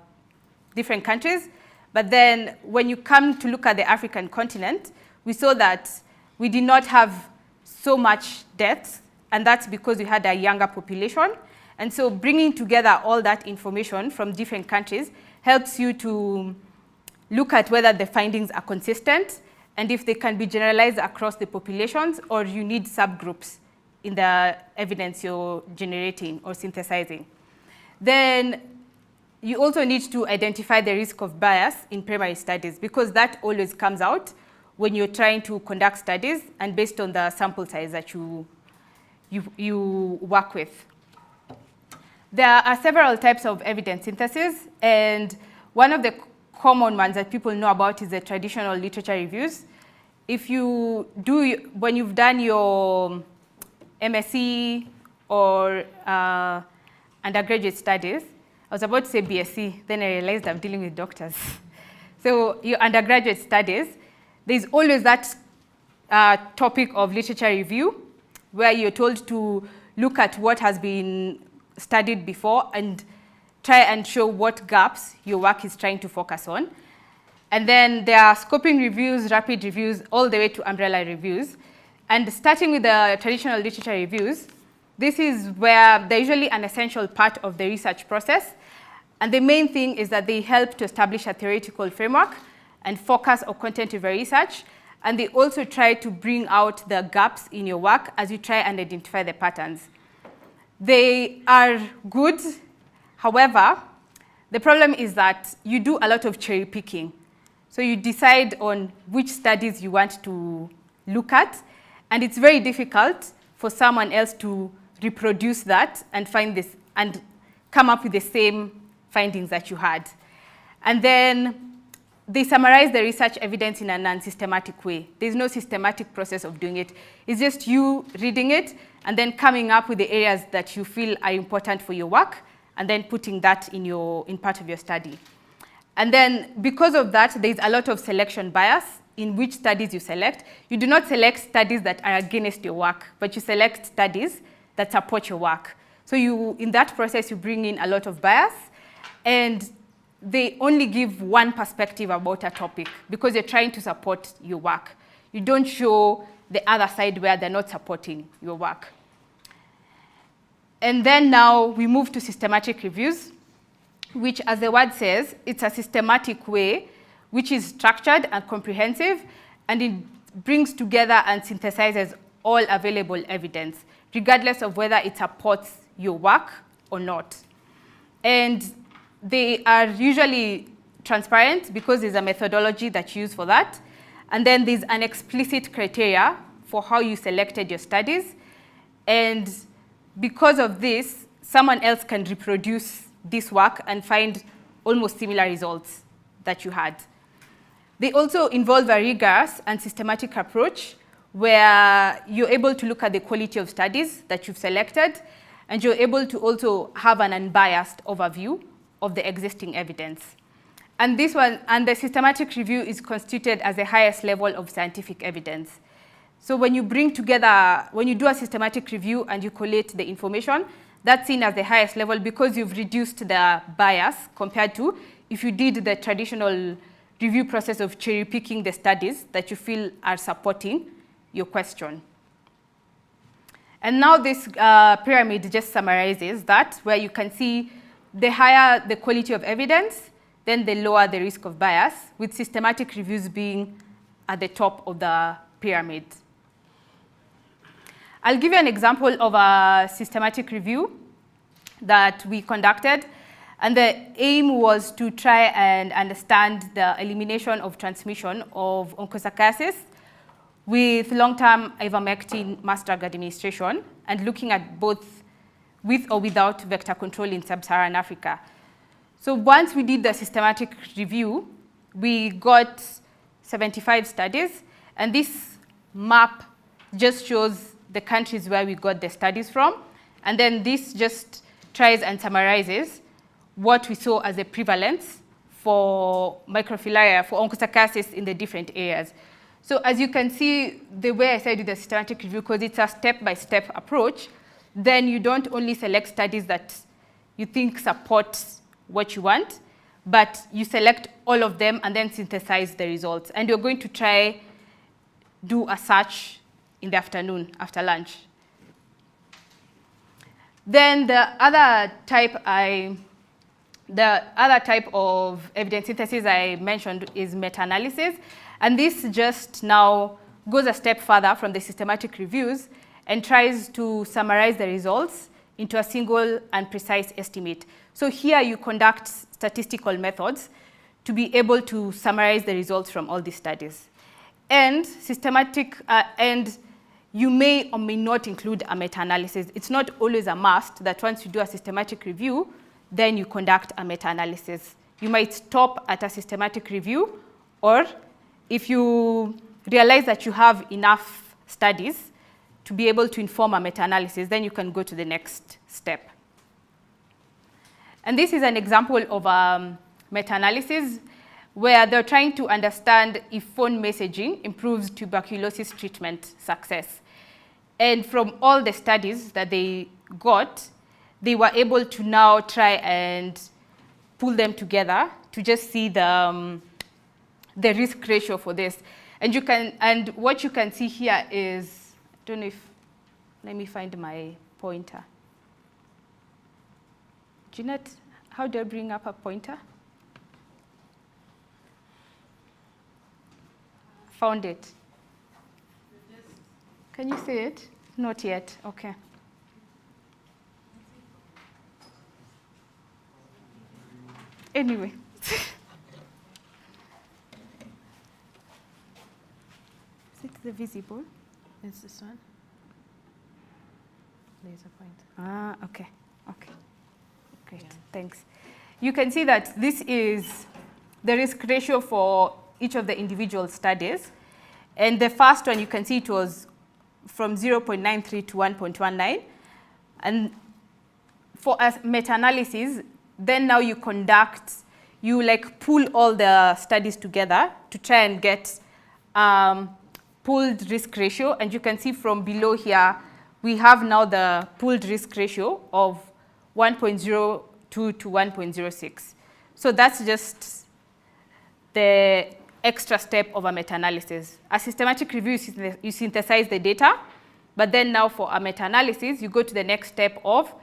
different countries. But then when you come to look at the African continent, we saw that we did not have so much deaths, and that's because we had a younger population. And so bringing together all that information from different countries helps you to look at whether the findings are consistent and if they can be generalized across the populations, or you need subgroups in the evidence you're generating or synthesizing. Then you also need to identify the risk of bias in primary studies, because that always comes out when you're trying to conduct studies and based on the sample size that you work with. There are several types of evidence synthesis, and one of the common ones that people know about is the traditional literature reviews. When you've done your MSc or undergraduate studies, I was about to say BSc, then I realized I'm dealing with doctors. So your undergraduate studies, there's always that topic of literature review where you're told to look at what has been studied before and try and show what gaps your work is trying to focus on. And then there are scoping reviews, rapid reviews, all the way to umbrella reviews. And starting with the traditional literature reviews, this is where they're usually an essential part of the research process. And the main thing is that they help to establish a theoretical framework and focus on content of your research. And they also try to bring out the gaps in your work as you try and identify the patterns. They are good. However, the problem is that you do a lot of cherry picking. So you decide on which studies you want to look at, and it's very difficult for someone else to reproduce that and find this and come up with the same findings that you had. And then they summarize the research evidence in a non-systematic way. There's no systematic process of doing it. It's just you reading it and then coming up with the areas that you feel are important for your work and then putting that in part of your study. And then because of that, there's a lot of selection bias in which studies you select. You do not select studies that are against your work, but you select studies that support your work. So in that process, you bring in a lot of bias, and they only give one perspective about a topic because you're trying to support your work. You don't show the other side where they're not supporting your work. And then now we move to systematic reviews, which, as the word says, it's a systematic way which is structured and comprehensive, and it brings together and synthesizes all available evidence, regardless of whether it supports your work or not. And they are usually transparent because there's a methodology that you use for that. And then there's an explicit criteria for how you selected your studies. And because of this, someone else can reproduce this work and find almost similar results that you had. They also involve a rigorous and systematic approach where you're able to look at the quality of studies that you've selected, and you're able to also have an unbiased overview of the existing evidence. And the systematic review is constituted as the highest level of scientific evidence. So when you bring together, when you do a systematic review and you collate the information, that's seen as the highest level because you've reduced the bias compared to if you did the traditional review process of cherry picking the studies that you feel are supporting your question. And now this pyramid just summarizes that, where you can see the higher the quality of evidence, then the lower the risk of bias, with systematic reviews being at the top of the pyramid. I'll give you an example of a systematic review that we conducted. And the aim was to try and understand the elimination of transmission of onchocerciasis with long-term ivermectin mass drug administration, and looking at both with or without vector control in sub-Saharan Africa. So once we did the systematic review, we got 75 studies, and this map just shows the countries where we got the studies from, and then this just tries and summarizes what we saw as a prevalence for microfilaria, for onchocerciasis in the different areas. So as you can see, the way I said with the systematic review, because it's a step-by-step approach, then you don't only select studies that you think support what you want, but you select all of them and then synthesize the results. And you're going to try do a search in the afternoon after lunch. Then the other type of evidence synthesis I mentioned is meta-analysis. And this just now goes a step further from the systematic reviews and tries to summarize the results into a single and precise estimate. So here you conduct statistical methods to be able to summarize the results from all these studies. And and you may or may not include a meta-analysis. It's not always a must that once you do a systematic review, then you conduct a meta-analysis. You might stop at a systematic review, or if you realize that you have enough studies to be able to inform a meta-analysis, then you can go to the next step. And this is an example of a meta-analysis where they're trying to understand if phone messaging improves tuberculosis treatment success. And from all the studies that they got, they were able to now try and pull them together to just see the risk ratio for this. And what you can see here is, I don't know if, let me find my pointer. Jeanette, how do I bring up a pointer? Found it. Can you see it? Not yet, okay. Anyway. Is it the visible? It's this one. There's a point. Ah, okay, okay. Great, yeah. Thanks. You can see that this is the risk ratio for each of the individual studies. And the first one, you can see it was from 0.93 to 1.19. And for a meta-analysis, then now you pull all the studies together to try and get pooled risk ratio. And you can see from below here, we have now the pooled risk ratio of 1.02 to 1.06. So that's just the extra step of a meta-analysis. A systematic review, you synthesize the data, but then now for a meta-analysis, you go to the next step of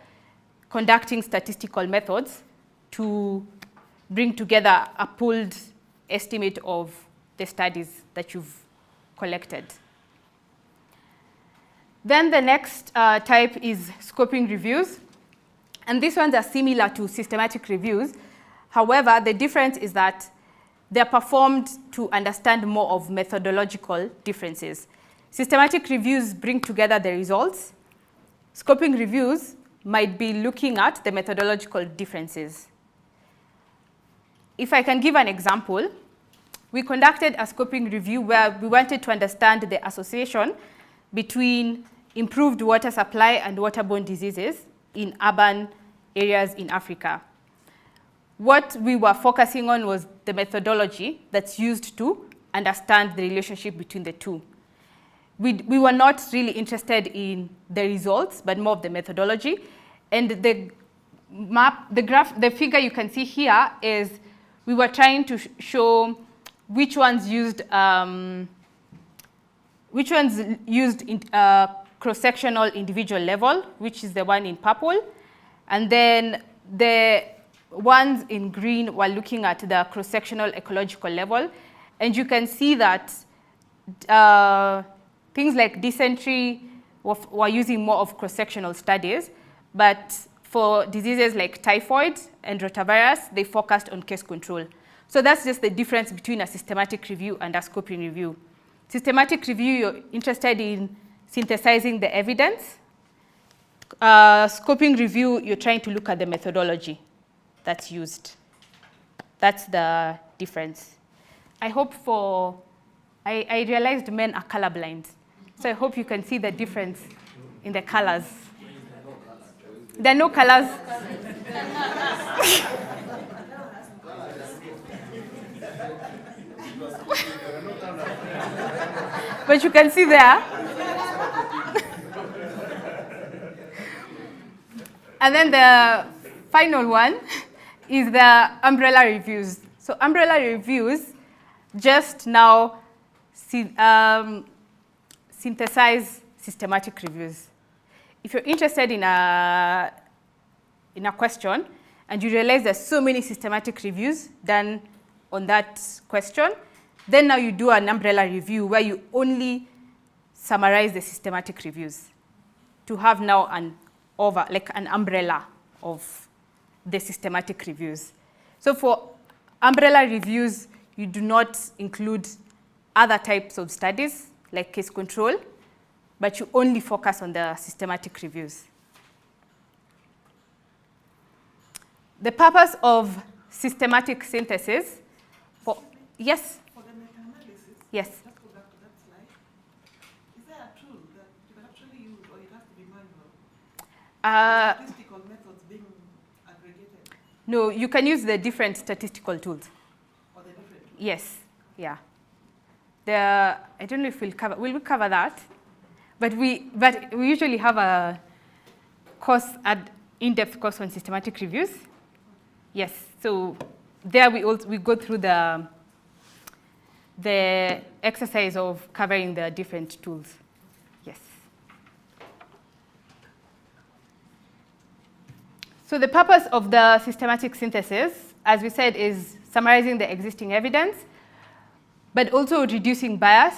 conducting statistical methods to bring together a pooled estimate of the studies that you've collected. Then the next type is scoping reviews. And these ones are similar to systematic reviews. However, the difference is that they're performed to understand more of methodological differences. Systematic reviews bring together the results. Scoping reviews might be looking at the methodological differences. If I can give an example, we conducted a scoping review where we wanted to understand the association between improved water supply and waterborne diseases in urban areas in Africa. What we were focusing on was the methodology that's used to understand the relationship between the two. we were not really interested in the results, but more of the methodology. And the figure you can see here is we were trying to show which ones used in cross-sectional individual level, which is the one in purple. And then the ones in green were looking at the cross-sectional ecological level. And you can see that things like dysentery were using more of cross-sectional studies, but for diseases like typhoid and rotavirus, they focused on case control. So that's just the difference between a systematic review and a scoping review. Systematic review, you're interested in synthesizing the evidence. Scoping review, you're trying to look at the methodology that's used. That's the difference. I hope I realized men are colorblind. So I hope you can see the difference in the colors. There are no colors. But you can see there. And then the final one is the umbrella reviews. So umbrella reviews just now synthesize systematic reviews. If you're interested in a question and you realize there's so many systematic reviews done on that question, then now you do an umbrella review where you only summarize the systematic reviews to have now an umbrella of the systematic reviews. So for umbrella reviews, you do not include other types of studies like case control, but you only focus on the systematic reviews. The purpose of systematic synthesis yes? For the meta-analysis, yes. just go back to that slide. Is there a tool that you can actually use, or it has to be manual? Statistical methods being aggregated? No, you can use the different statistical tools. Or the different tools? Yes, yeah. I don't know if we'll cover that, but we usually have a course, an in-depth course on systematic reviews. Yes, so there we go through the exercise of covering the different tools. Yes. So the purpose of the systematic synthesis, as we said, is summarizing the existing evidence, but also reducing bias.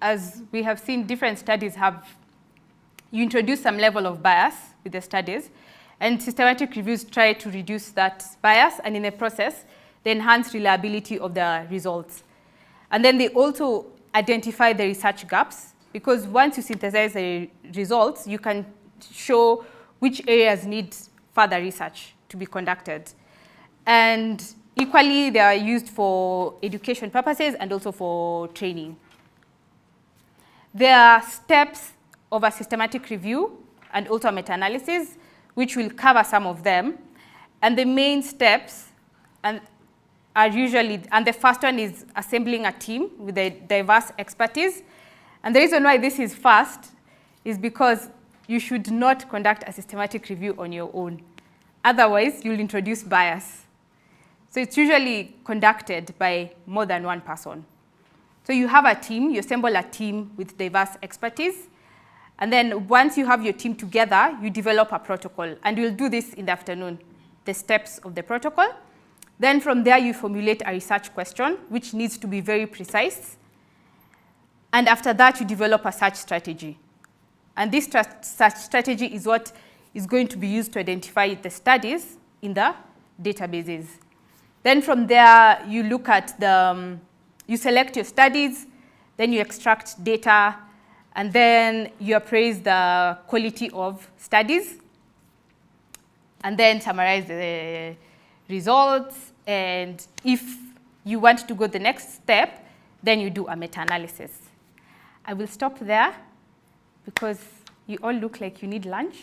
As we have seen, different studies you introduce some level of bias with the studies, and systematic reviews try to reduce that bias, and in the process, they enhance reliability of the results. And then they also identify the research gaps, because once you synthesize the results, you can show which areas need further research to be conducted. And equally, they are used for education purposes and also for training. There are steps of a systematic review and also a meta-analysis, which will cover some of them. And the main steps are usually, and the first one is assembling a team with a diverse expertise. And the reason why this is fast is because you should not conduct a systematic review on your own. Otherwise, you'll introduce bias. So it's usually conducted by more than one person. So you have a team, you assemble a team with diverse expertise. And then once you have your team together, you develop a protocol. And we'll do this in the afternoon, the steps of the protocol. Then from there, you formulate a research question, which needs to be very precise. And after that, you develop a search strategy. And this search strategy is what is going to be used to identify the studies in the databases. Then from there, you look at you select your studies, then you extract data, and then you appraise the quality of studies, and then summarize the results. And if you want to go the next step, then you do a meta-analysis. I will stop there because you all look like you need lunch.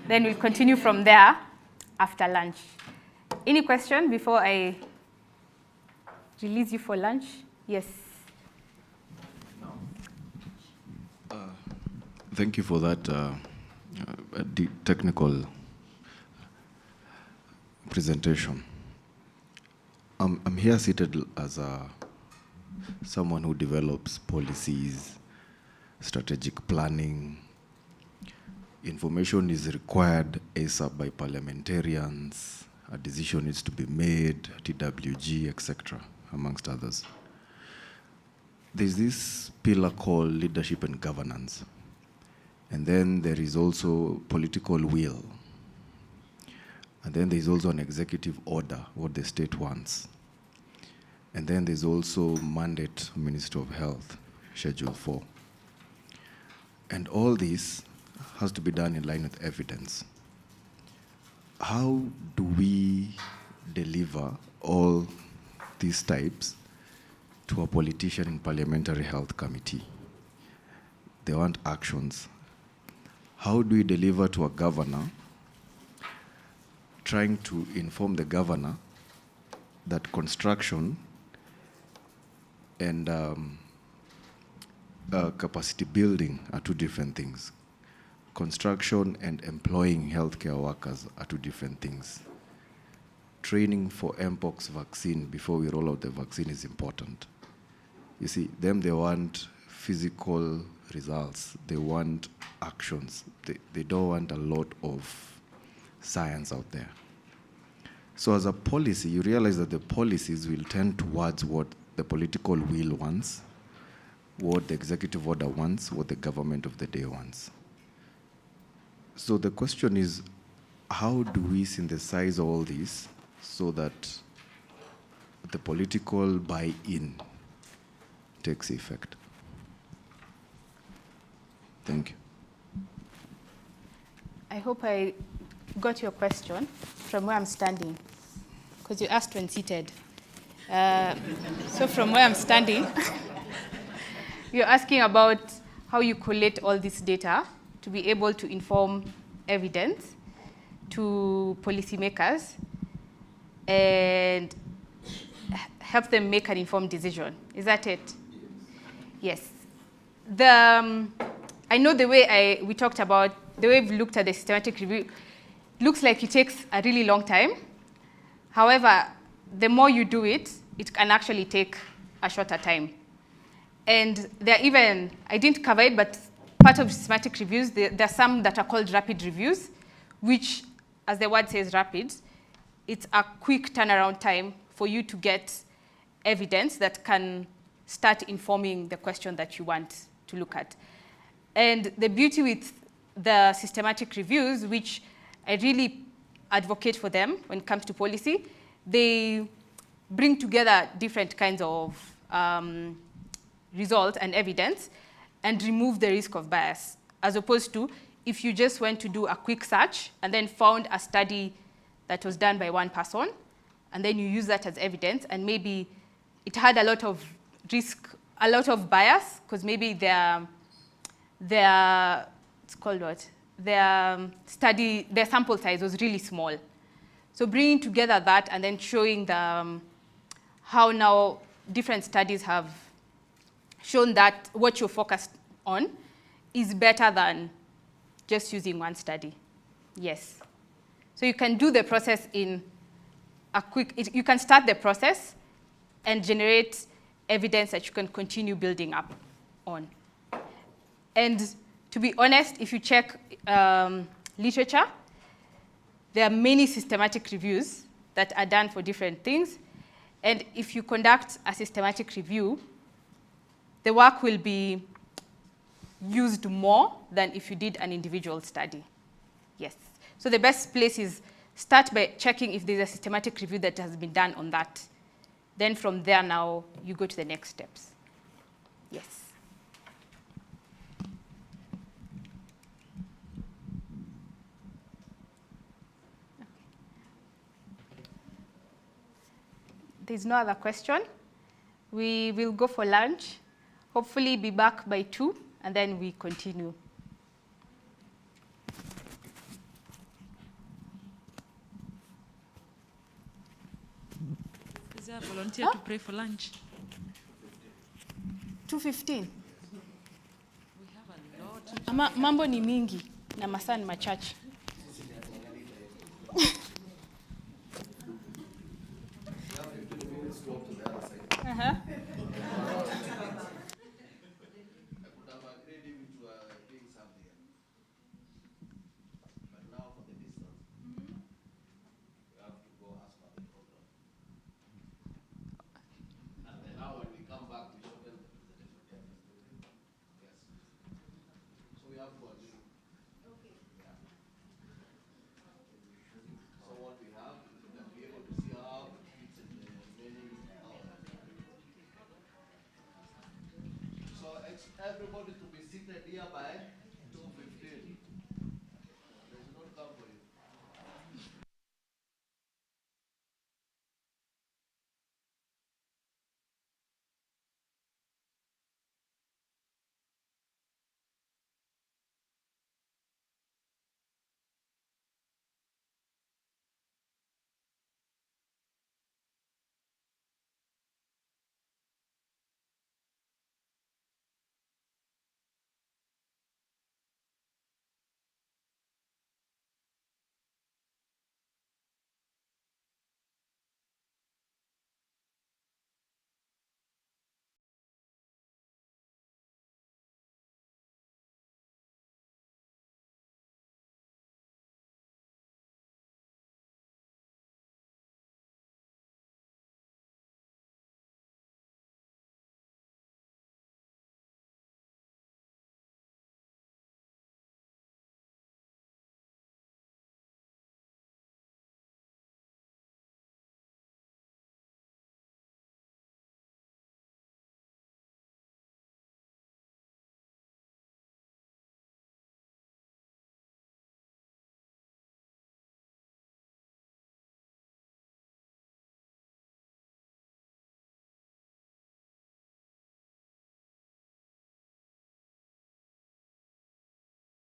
Then we'll continue from there after lunch. Any question before I release you for lunch? Yes. Thank you for that technical presentation. I'm here seated as someone who develops policies, strategic planning. Information is required ASAP by parliamentarians. A decision needs to be made, TWG, etc., amongst others. There's this pillar called leadership and governance. And then there is also political will. And then there's also an executive order, what the state wants. And then there's also mandate, Ministry of Health, Schedule 4. And all this has to be done in line with evidence. How do we deliver all these types to a politician in Parliamentary Health Committee? They want actions. How do we deliver to a governor, trying to inform the governor that construction and capacity building are two different things? Construction and employing healthcare workers are two different things. Training for Mpox vaccine before we roll out the vaccine is important. You see, they want physical results. They want actions. They don't want a lot of science out there. So as a policy, you realize that the policies will tend towards what the political will wants, what the executive order wants, what the government of the day wants. So the question is, how do we synthesize all this so that the political buy-in takes effect? Thank you. I hope I got your question from where I'm standing, because you asked when seated. So from where I'm standing, you're asking about how you collect all this data to be able to inform evidence to policymakers and help them make an informed decision. Is that it? Yes. I know the way we talked about, the way we've looked at the systematic review, looks like it takes a really long time. However, the more you do it, it can actually take a shorter time. And there are even, I didn't cover it, but part of systematic reviews, there are some that are called rapid reviews, which, as the word says, rapid, it's a quick turnaround time for you to get evidence that can start informing the question that you want to look at. And the beauty with the systematic reviews, which I really advocate for them when it comes to policy, they bring together different kinds of results and evidence and remove the risk of bias, as opposed to if you just went to do a quick search and then found a study that was done by one person, and then you use that as evidence, and maybe it had a lot of risk, a lot of bias, because maybe their it's called what? Their sample size was really small. So bringing together that and then showing how now different studies have shown that what you're focused on is better than just using one study. Yes. So you can do the process in a you can start the process and generate evidence that you can continue building up on. And to be honest, if you check literature, there are many systematic reviews that are done for different things. And if you conduct a systematic review, the work will be used more than if you did an individual study. Yes. So the best place is start by checking if there's a systematic review that has been done on that. Then from there now, you go to the next steps. Yes. There's no other question. We will go for lunch. Hopefully be back by 2, and then we continue. Is there a volunteer to pray for lunch? 2:15. We have a lot. Mambo ni mingi na masaa ni machache.